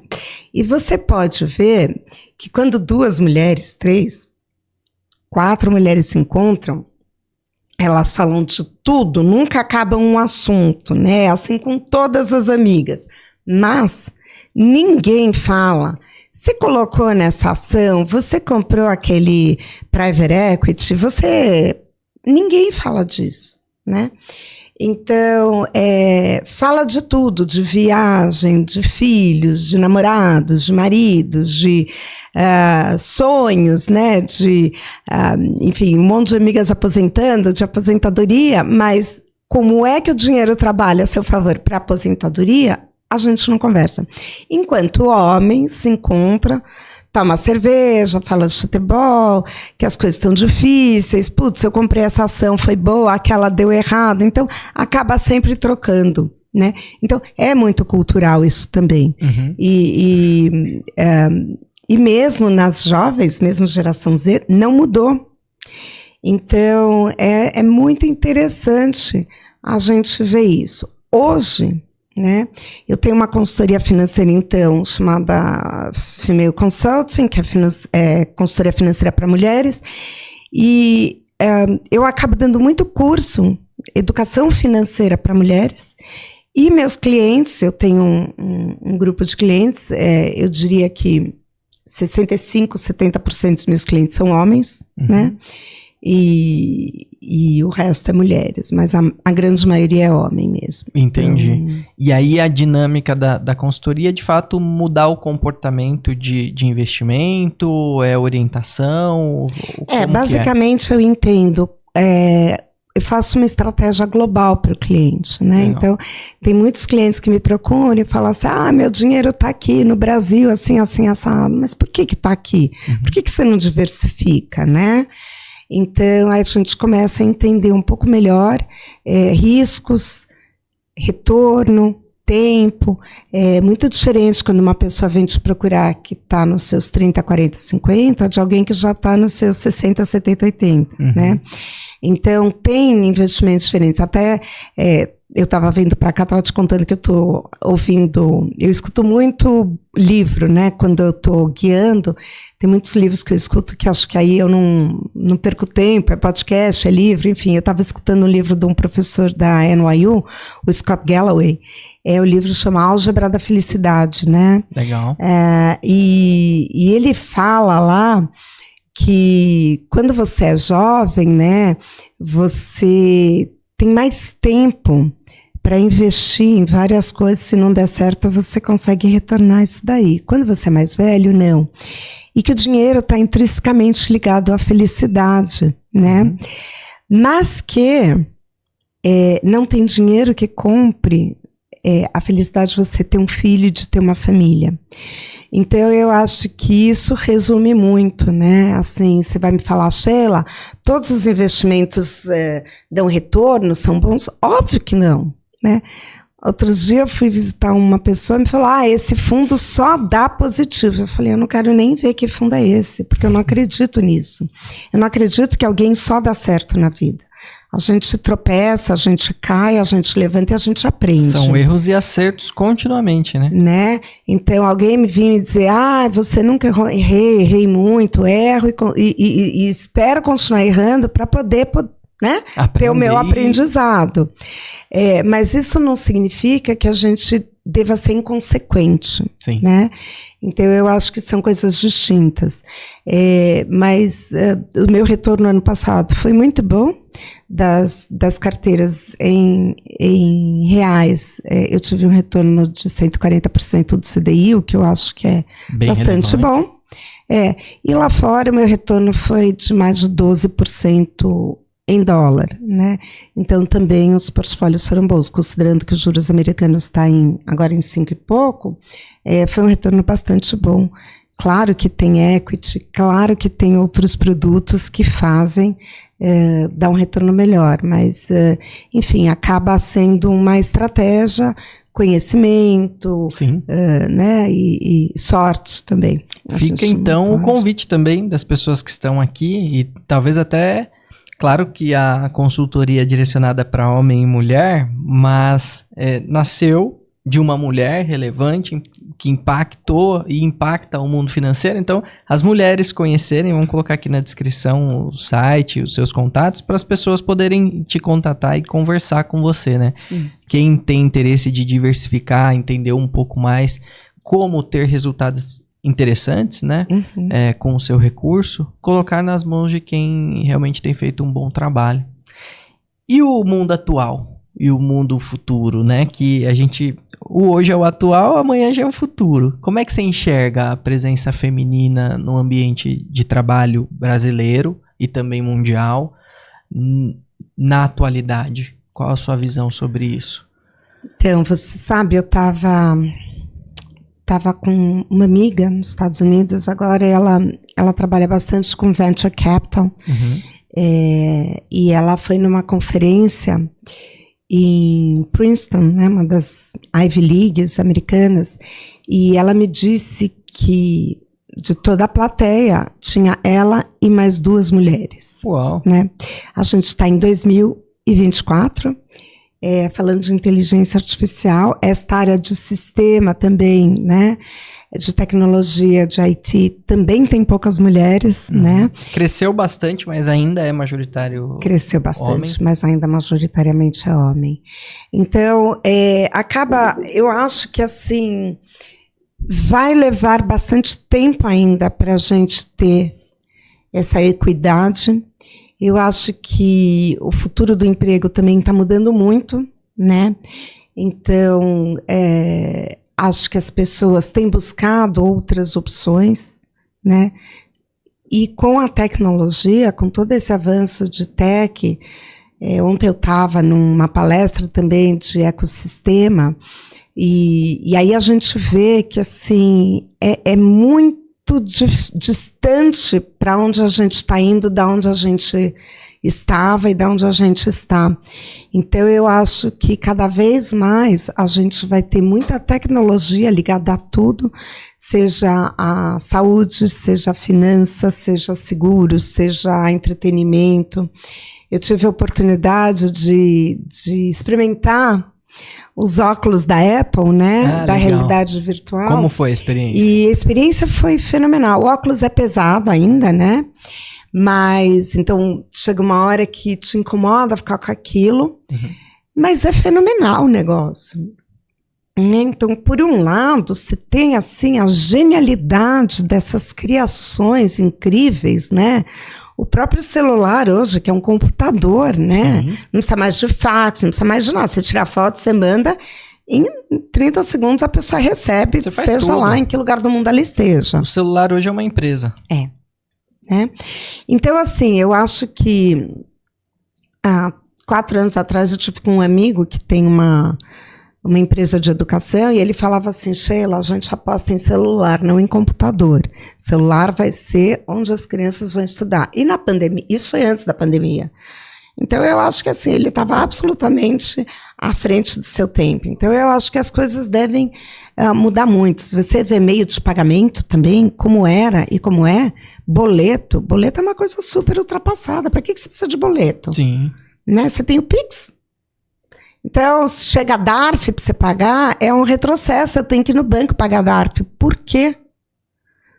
E você pode ver que quando 2 mulheres, 3, 4 mulheres se encontram, elas falam de tudo, nunca acabam um assunto, né? Assim com todas as amigas. Mas ninguém fala, você colocou nessa ação, você comprou aquele private equity, ninguém fala disso, né? Então, fala de tudo, de viagem, de filhos, de namorados, de maridos, de sonhos, né? Enfim, um monte de amigas aposentando, de aposentadoria, mas como é que o dinheiro trabalha a seu favor para a aposentadoria, a gente não conversa. Enquanto o homem se encontra, toma cerveja, fala de futebol, que as coisas estão difíceis, putz, eu comprei essa ação, foi boa, aquela deu errado, então acaba sempre trocando, né? Então é muito cultural isso também. E mesmo nas jovens, mesmo geração Z, não mudou. Então é muito interessante a gente ver isso. Hoje, né? Eu tenho uma consultoria financeira, então, chamada Female Consulting, que é consultoria financeira para mulheres, e eu acabo dando muito curso, educação financeira para mulheres, e meus clientes, eu tenho um grupo de clientes, eu diria que 65%, 70% dos meus clientes são homens, né? E o resto é mulheres, mas a grande maioria é homem mesmo. Entendi. Então, e aí a dinâmica da consultoria é, de fato, mudar o comportamento de investimento, orientação? Basicamente eu entendo, eu faço uma estratégia global para o cliente, né? Legal. Então, tem muitos clientes que me procuram e falam assim, meu dinheiro está aqui no Brasil, assim, assim, assado, mas por que está aqui? Por que você não diversifica, né? Então, aí a gente começa a entender um pouco melhor riscos, retorno, tempo, é muito diferente quando uma pessoa vem te procurar que está nos seus 30, 40, 50, de alguém que já está nos seus 60, 70, 80, né? Então, tem investimentos diferentes. Até eu estava vindo para cá, estava te contando que eu estou ouvindo, eu escuto muito livro, né? Quando eu estou guiando, tem muitos livros que eu escuto que acho que aí eu não perco tempo, é podcast, é livro, enfim. Eu estava escutando um livro de um professor da NYU, o Scott Galloway. O livro chama Álgebra da Felicidade, né? Legal. E ele fala lá que quando você é jovem, né, você tem mais tempo para investir em várias coisas. Se não der certo, você consegue retornar isso daí. Quando você é mais velho, não. E que o dinheiro está intrinsecamente ligado à felicidade, né? Mas que não tem dinheiro que compre a felicidade de você ter um filho e de ter uma família. Então, eu acho que isso resume muito, né? Assim, você vai me falar, Sheila, todos os investimentos dão retorno, são bons? Óbvio que não, né? Outro dia eu fui visitar uma pessoa e me falou, esse fundo só dá positivo. Eu falei, eu não quero nem ver que fundo é esse, porque eu não acredito nisso. Eu não acredito que alguém só dá certo na vida. A gente tropeça, a gente cai, a gente levanta e a gente aprende. São erros e acertos continuamente, né? Então, alguém me vinha me dizer, você nunca errou, errei muito, erro e espero continuar errando para poder, né, ter o meu aprendizado. Mas isso não significa que a gente deva ser inconsequente. Sim. Né? Então, eu acho que são coisas distintas. Mas o meu retorno ano passado foi muito bom. Das carteiras em reais, eu tive um retorno de 140% do CDI, o que eu acho que é bem bastante relevante. Bom. E lá fora, o meu retorno foi de mais de 12% em dólar, né? Então, também os portfólios foram bons, considerando que os juros americanos está agora em 5 e pouco, foi um retorno bastante bom. Claro que tem equity, claro que tem outros produtos que fazem dar um retorno melhor, mas, enfim, acaba sendo uma estratégia, conhecimento, né, e sorte também. Fica, então, o convite também das pessoas que estão aqui, e talvez até, claro que a consultoria é direcionada para homem e mulher, mas nasceu de uma mulher relevante, que impactou e impacta o mundo financeiro. Então, as mulheres conhecerem, vamos colocar aqui na descrição o site, os seus contatos, para as pessoas poderem te contatar e conversar com você, né? Isso. Quem tem interesse de diversificar, entender um pouco mais como ter resultados interessantes, né? Com o seu recurso, colocar nas mãos de quem realmente tem feito um bom trabalho. E o mundo atual? E o mundo futuro, né? Que a gente... Hoje é o atual, amanhã já é o futuro. Como é que você enxerga a presença feminina no ambiente de trabalho brasileiro e também mundial na atualidade? Qual a sua visão sobre isso? Então, você sabe, eu estava com uma amiga nos Estados Unidos, agora ela trabalha bastante com Venture Capital, e ela foi numa conferência em Princeton, né, uma das Ivy Leagues americanas, e ela me disse que de toda a plateia tinha ela e mais 2 mulheres. Uau! Né? A gente está em 2024, falando de inteligência artificial, esta área de sistema também, né, de tecnologia, de IT, também tem poucas mulheres, né? Cresceu bastante, mas ainda é majoritário. Cresceu bastante, homem. Mas ainda majoritariamente é homem. Então, eu acho que, assim, vai levar bastante tempo ainda para a gente ter essa equidade. Eu acho que o futuro do emprego também está mudando muito, né? Então, acho que as pessoas têm buscado outras opções, né? E com a tecnologia, com todo esse avanço de tech, ontem eu estava numa palestra também de ecossistema, e aí a gente vê que, assim, é muito distante para onde a gente está indo, da onde a gente estava e de onde a gente está. Então, eu acho que cada vez mais a gente vai ter muita tecnologia ligada a tudo, seja a saúde, seja a finança, seja seguros, seja entretenimento. Eu tive a oportunidade de experimentar os óculos da Apple, né, da realidade virtual. Como foi a experiência? E a experiência foi fenomenal. O óculos é pesado ainda, né? Mas, então, chega uma hora que te incomoda ficar com aquilo, mas é fenomenal o negócio. Então, por um lado, você tem, assim, a genialidade dessas criações incríveis, né? O próprio celular hoje, que é um computador, né? Sim. Não precisa mais de fax, não precisa mais de nada. Você tira a foto, você manda, em 30 segundos a pessoa recebe, seja tudo. Lá em que lugar do mundo ela esteja. O celular hoje é uma empresa. É. Então, assim, eu acho que há 4 anos atrás eu tive com um amigo que tem uma empresa de educação, e ele falava assim: Sheila, a gente aposta em celular, não em computador. Celular vai ser onde as crianças vão estudar. E na pandemia, isso foi antes da pandemia. Então, eu acho que assim, ele estava absolutamente à frente do seu tempo. Então, eu acho que as coisas devem mudar muito. Se você vê meio de pagamento também, como era e como é, boleto é uma coisa super ultrapassada. Para que você precisa de boleto? Sim. Né? Você tem o Pix. Então, se chega a DARF para você pagar, é um retrocesso. Eu tenho que ir no banco pagar DARF. Por quê?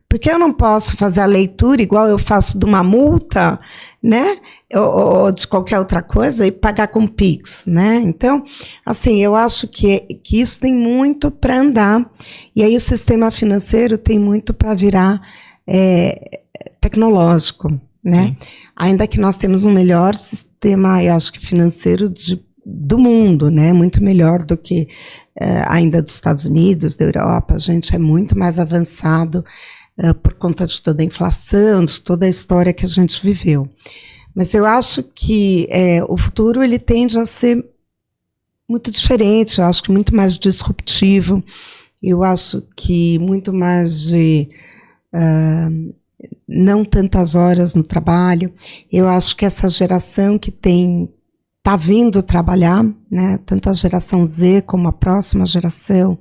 Porque eu não posso fazer a leitura igual eu faço de uma multa, né? Ou de qualquer outra coisa e pagar com Pix, né? Então, assim, eu acho que isso tem muito para andar. E aí o sistema financeiro tem muito para virar tecnológico, né? Sim. Ainda que nós temos um melhor sistema, eu acho que financeiro do mundo, né? Muito melhor do que ainda dos Estados Unidos, da Europa. A gente é muito mais avançado por conta de toda a inflação, de toda a história que a gente viveu. Mas eu acho que o futuro ele tende a ser muito diferente, eu acho que muito mais disruptivo, eu acho que muito mais de não tantas horas no trabalho. Eu acho que essa geração que está vindo trabalhar, né, tanto a geração Z como a próxima geração,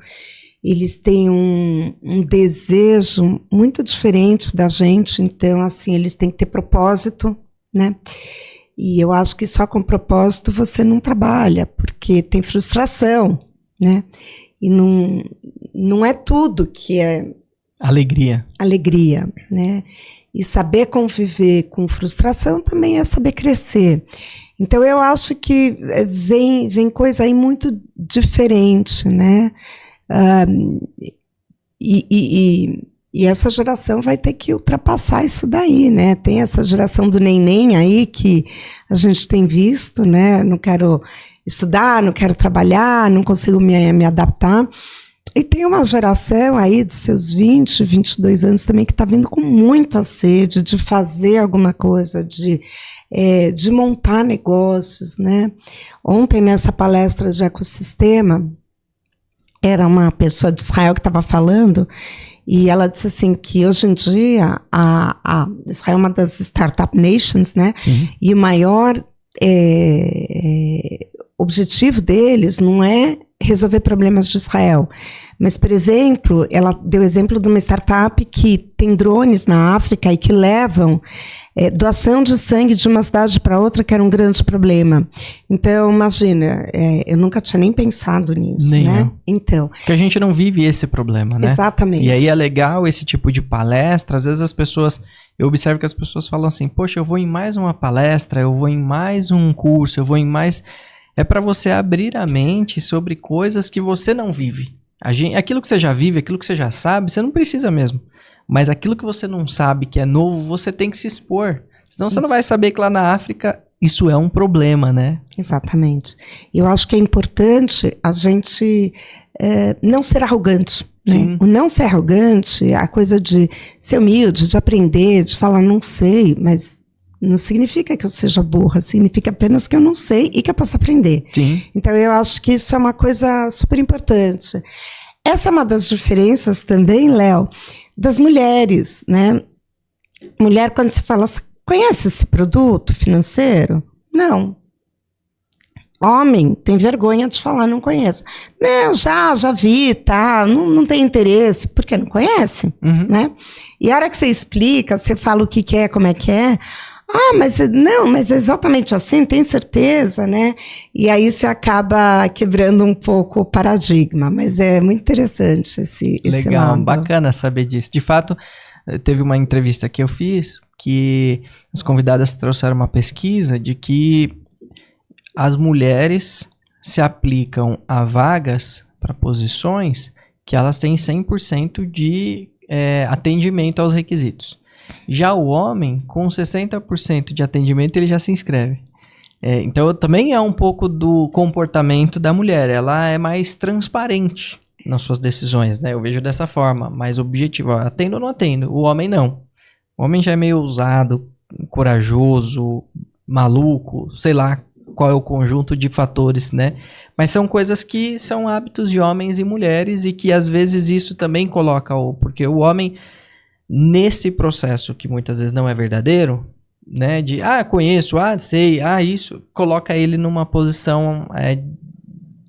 eles têm um desejo muito diferente da gente, então, assim, eles têm que ter propósito, né? E eu acho que só com propósito você não trabalha, porque tem frustração, né? E não é tudo que é alegria, né? E saber conviver com frustração também é saber crescer. Então, eu acho que vem coisa aí muito diferente, né? E essa geração vai ter que ultrapassar isso daí, né? Tem essa geração do neném aí que a gente tem visto, né? Não quero estudar, não quero trabalhar, não consigo me adaptar. E tem uma geração aí dos seus 20, 22 anos também que está vindo com muita sede de fazer alguma coisa, de montar negócios, né? Ontem, nessa palestra de ecossistema, era uma pessoa de Israel que estava falando, e ela disse assim, que hoje em dia, Israel é uma das Startup Nations, né? Sim. E o maior objetivo deles não é resolver problemas de Israel. Mas, por exemplo, ela deu exemplo de uma startup que tem drones na África e que levam doação de sangue de uma cidade para outra, que era um grande problema. Então, imagina, eu nunca tinha nem pensado nisso, né? Eu. Então, porque a gente não vive esse problema, né? Exatamente. E aí é legal esse tipo de palestra. Às vezes eu observo que as pessoas falam assim, poxa, eu vou em mais uma palestra, eu vou em mais um curso, eu vou em mais... É para você abrir a mente sobre coisas que você não vive. Aquilo que você já vive, aquilo que você já sabe, você não precisa mesmo. Mas aquilo que você não sabe, que é novo, você tem que se expor. Senão você não vai saber que lá na África isso é um problema, né? Exatamente. Eu acho que é importante a gente não ser arrogante. Né? O não ser arrogante, a coisa de ser humilde, de aprender, de falar não sei, mas... Não significa que eu seja burra, significa apenas que eu não sei e que eu posso aprender. Sim. Então, eu acho que isso é uma coisa super importante. Essa é uma das diferenças também, Léo, das mulheres, né? Mulher, quando conhece esse produto financeiro? Não. Homem tem vergonha de falar, não conheço. Não, já vi, tá, não tem interesse, porque não conhece, né? E a hora que você explica, você fala o que é, como é que é, mas é exatamente assim, tem certeza, né? E aí você acaba quebrando um pouco o paradigma, mas é muito interessante esse Legal, lado. bacana saber disso. De fato, teve uma entrevista que eu fiz que as convidadas trouxeram uma pesquisa de que as mulheres se aplicam a vagas para posições que elas têm 100% de atendimento aos requisitos. Já o homem, com 60% de atendimento, ele já se inscreve. Então, também é um pouco do comportamento da mulher. Ela é mais transparente nas suas decisões, né? Eu vejo dessa forma, mais objetivo. Atendo ou não atendo? O homem não. O homem já é meio ousado, corajoso, maluco, sei lá qual é o conjunto de fatores, né? Mas são coisas que são hábitos de homens e mulheres e que às vezes isso também coloca porque o homem, nesse processo que muitas vezes não é verdadeiro, né? De, conheço, sei, isso, coloca ele numa posição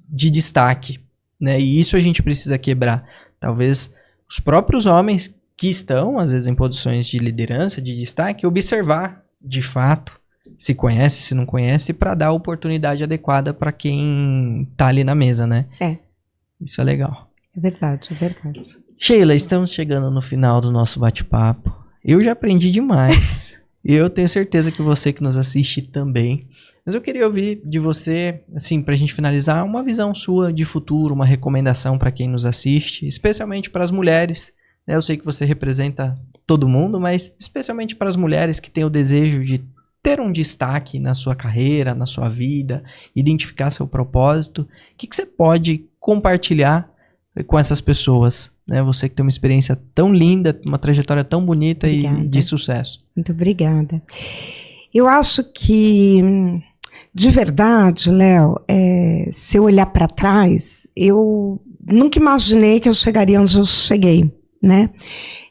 de destaque, né? E isso a gente precisa quebrar. Talvez os próprios homens que estão, às vezes, em posições de liderança, de destaque, observar, de fato, se conhece, se não conhece, para dar a oportunidade adequada para quem tá ali na mesa, né? Isso é legal. É verdade, é verdade. Sheila, estamos chegando no final do nosso bate-papo. Eu já aprendi demais. E eu tenho certeza que você que nos assiste também. Mas eu queria ouvir de você, assim, pra gente finalizar, uma visão sua de futuro, uma recomendação para quem nos assiste, especialmente para as mulheres, né? Eu sei que você representa todo mundo, mas especialmente para as mulheres que têm o desejo de ter um destaque na sua carreira, na sua vida, identificar seu propósito. O que você pode compartilhar com essas pessoas, né? Você que tem uma experiência tão linda, uma trajetória tão bonita e de sucesso. Muito obrigada. Eu acho que, de verdade, Léo, se eu olhar para trás, eu nunca imaginei que eu chegaria onde eu cheguei, né?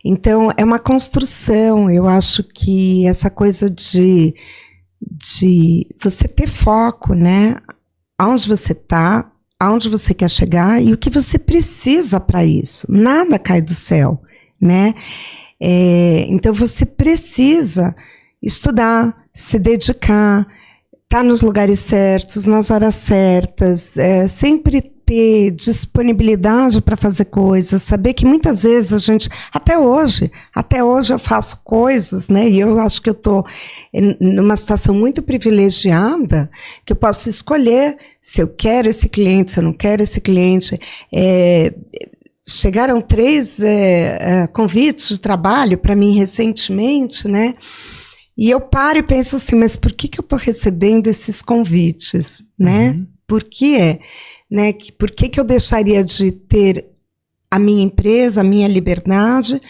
Então, é uma construção. Eu acho que essa coisa de você ter foco, né? Aonde você está, aonde você quer chegar e o que você precisa para isso. Nada cai do céu, né? Então, você precisa estudar, se dedicar, estar nos lugares certos, nas horas certas, sempre ter disponibilidade para fazer coisas, saber que muitas vezes a gente, até hoje eu faço coisas, né? E eu acho que eu estou numa situação muito privilegiada, que eu posso escolher se eu quero esse cliente, se eu não quero esse cliente. Chegaram 3 convites de trabalho para mim recentemente, né? E eu paro e penso assim, mas por que eu estou recebendo esses convites, né? Por que né? Por que eu deixaria de ter a minha empresa, a minha liberdade,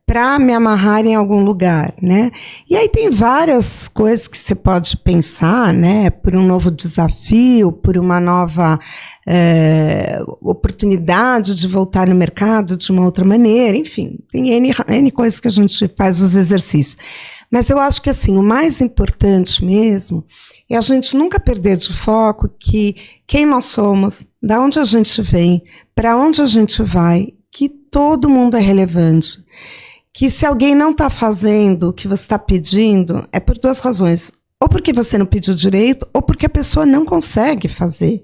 para me amarrar em algum lugar, né? E aí tem várias coisas que você pode pensar, né? Por um novo desafio, por uma nova oportunidade de voltar no mercado de uma outra maneira, enfim, tem N coisas que a gente faz os exercícios. Mas eu acho que assim, o mais importante mesmo é a gente nunca perder de foco que quem nós somos, da onde a gente vem, para onde a gente vai, que todo mundo é relevante. Que se alguém não está fazendo o que você está pedindo, é por 2 razões. Ou porque você não pediu direito, ou porque a pessoa não consegue fazer.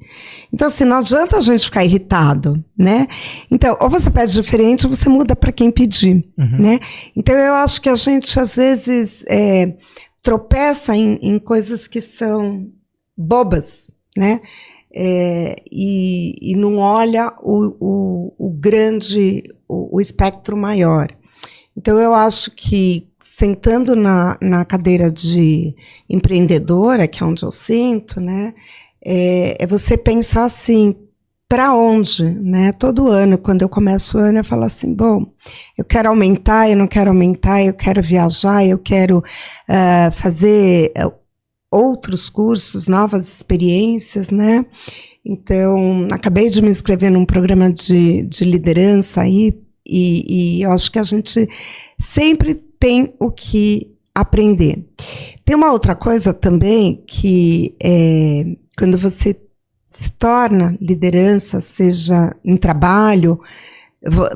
Então, assim, não adianta a gente ficar irritado, né? Então, ou você pede diferente, ou você muda para quem pedir, né? Então, eu acho que a gente, às vezes, tropeça em coisas que são bobas, né? E não olha o grande, o espectro maior. Então, eu acho que, sentando na cadeira de empreendedora, que é onde eu sinto, né, é você pensar assim, para onde, né? Todo ano, quando eu começo o ano, eu falo assim, bom, eu quero aumentar, eu não quero aumentar, eu quero viajar, eu quero fazer outros cursos, novas experiências, né? Então, acabei de me inscrever num programa de liderança aí, e eu acho que a gente sempre tem o que aprender. Tem uma outra coisa também que quando você se torna liderança, seja em trabalho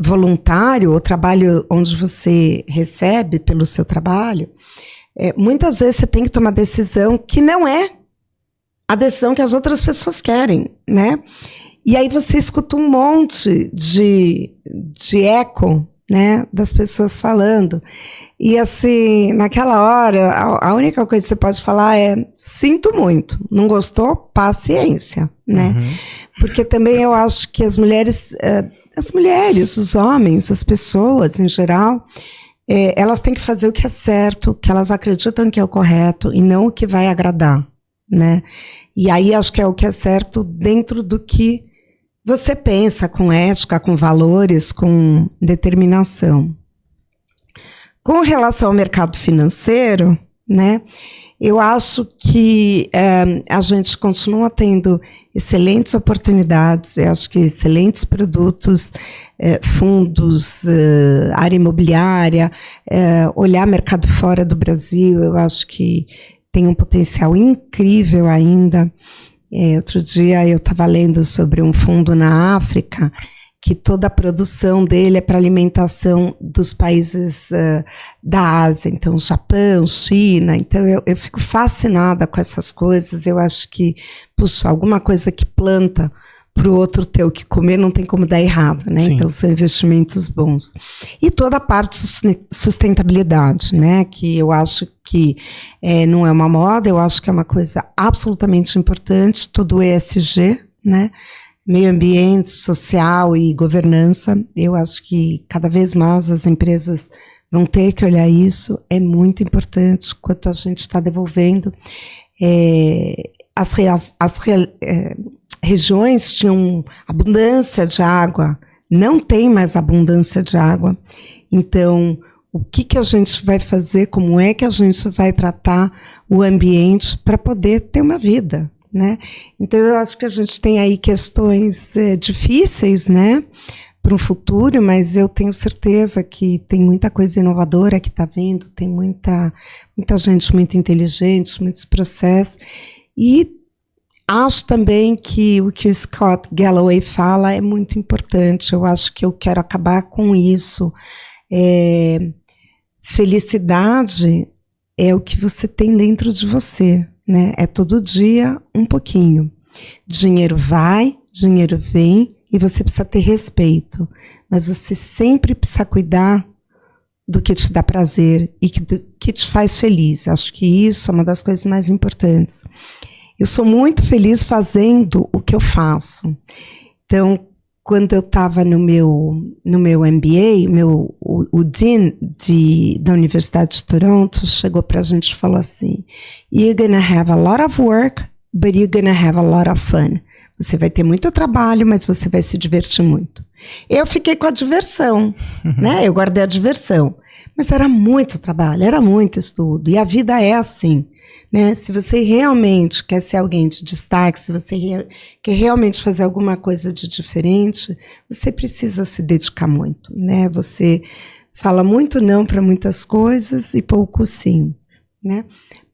voluntário ou trabalho onde você recebe pelo seu trabalho, muitas vezes você tem que tomar decisão que não é a decisão que as outras pessoas querem, né? E aí você escuta um monte de eco, né, das pessoas falando. E assim, naquela hora, a única coisa que você pode falar é: sinto muito, não gostou? Paciência, né? Uhum. Porque também eu acho que as mulheres, os homens, as pessoas em geral, elas têm que fazer o que é certo, o que elas acreditam que é o correto e não o que vai agradar, né? E aí acho que é o que é certo dentro do que você pensa, com ética, com valores, com determinação. Com relação ao mercado financeiro, né, eu acho que a gente continua tendo excelentes oportunidades, eu acho que excelentes produtos, fundos, área imobiliária, olhar mercado fora do Brasil, eu acho que tem um potencial incrível ainda. Outro dia eu estava lendo sobre um fundo na África, que toda a produção dele é para alimentação dos países da Ásia, então Japão, China. Então eu fico fascinada com essas coisas. Eu acho que, puxa, alguma coisa que planta para o outro ter o que comer não tem como dar errado, né? Sim. Então são investimentos bons. E toda a parte de sustentabilidade, né? Que eu acho que não é uma moda, eu acho que é uma coisa absolutamente importante, todo o ESG, né? Meio ambiente, social e governança. Eu acho que cada vez mais as empresas vão ter que olhar isso. É muito importante quanto a gente está devolvendo. Regiões tinham abundância de água, não tem mais abundância de água. Então, o que a gente vai fazer, como é que a gente vai tratar o ambiente para poder ter uma vida, né? Então, eu acho que a gente tem aí questões difíceis, né, para um futuro, mas eu tenho certeza que tem muita coisa inovadora que está vindo, tem muita gente muito inteligente, muitos processos. E acho também que o que o Scott Galloway fala é muito importante. Eu acho que eu quero acabar com isso. Felicidade é o que você tem dentro de você, né? É todo dia um pouquinho. Dinheiro vai, dinheiro vem, e você precisa ter respeito. Mas você sempre precisa cuidar do que te dá prazer e do que te faz feliz. Acho que isso é uma das coisas mais importantes. Eu sou muito feliz fazendo o que eu faço. Então, quando eu estava no meu MBA, o Dean da Universidade de Toronto chegou para a gente e falou assim: "You're gonna have a lot of work, but you're gonna have a lot of fun." Você vai ter muito trabalho, mas você vai se divertir muito. Eu fiquei com a diversão, né? Eu guardei a diversão. Mas era muito trabalho, era muito estudo. E a vida é assim, né? Se você realmente quer ser alguém de destaque, se você quer realmente fazer alguma coisa de diferente, você precisa se dedicar muito, né? Você fala muito não para muitas coisas e pouco sim, né?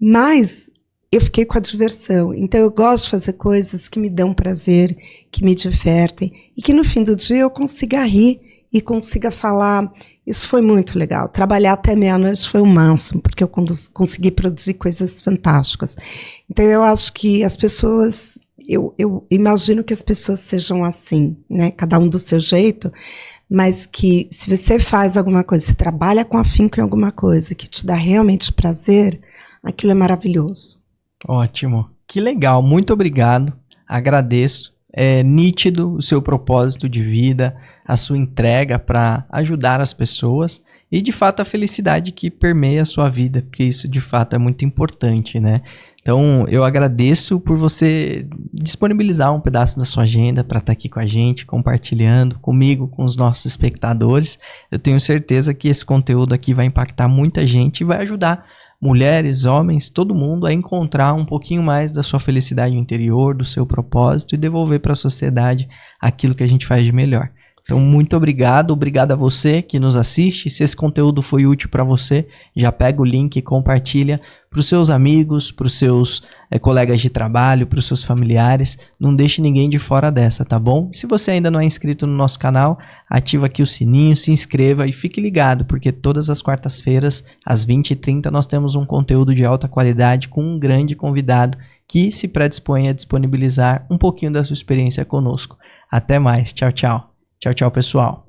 Mas eu fiquei com a diversão. Então eu gosto de fazer coisas que me dão prazer, que me divertem e que no fim do dia eu consiga rir e consiga falar: isso foi muito legal. Trabalhar até meia-noite foi o máximo, porque eu consegui produzir coisas fantásticas. Então eu acho que as pessoas, eu imagino que as pessoas sejam assim, né? Cada um do seu jeito, mas que se você faz alguma coisa, se trabalha com afinco em alguma coisa que te dá realmente prazer, aquilo é maravilhoso. Ótimo. Que legal. Muito obrigado. Agradeço. É nítido o seu propósito de vida, a sua entrega para ajudar as pessoas e, de fato, a felicidade que permeia a sua vida, porque isso, de fato, é muito importante, né? Então, eu agradeço por você disponibilizar um pedaço da sua agenda para estar aqui com a gente, compartilhando comigo, com os nossos espectadores. Eu tenho certeza que esse conteúdo aqui vai impactar muita gente e vai ajudar mulheres, homens, todo mundo a encontrar um pouquinho mais da sua felicidade interior, do seu propósito e devolver para a sociedade aquilo que a gente faz de melhor. Então, muito obrigado a você que nos assiste. Se esse conteúdo foi útil para você, já pega o link e compartilha para os seus amigos, para os seus colegas de trabalho, para os seus familiares. Não deixe ninguém de fora dessa, tá bom? Se você ainda não é inscrito no nosso canal, ativa aqui o sininho, se inscreva e fique ligado, porque todas as quartas-feiras, às 20h30, nós temos um conteúdo de alta qualidade com um grande convidado que se predispõe a disponibilizar um pouquinho da sua experiência conosco. Até mais. Tchau, tchau. Tchau, tchau, pessoal.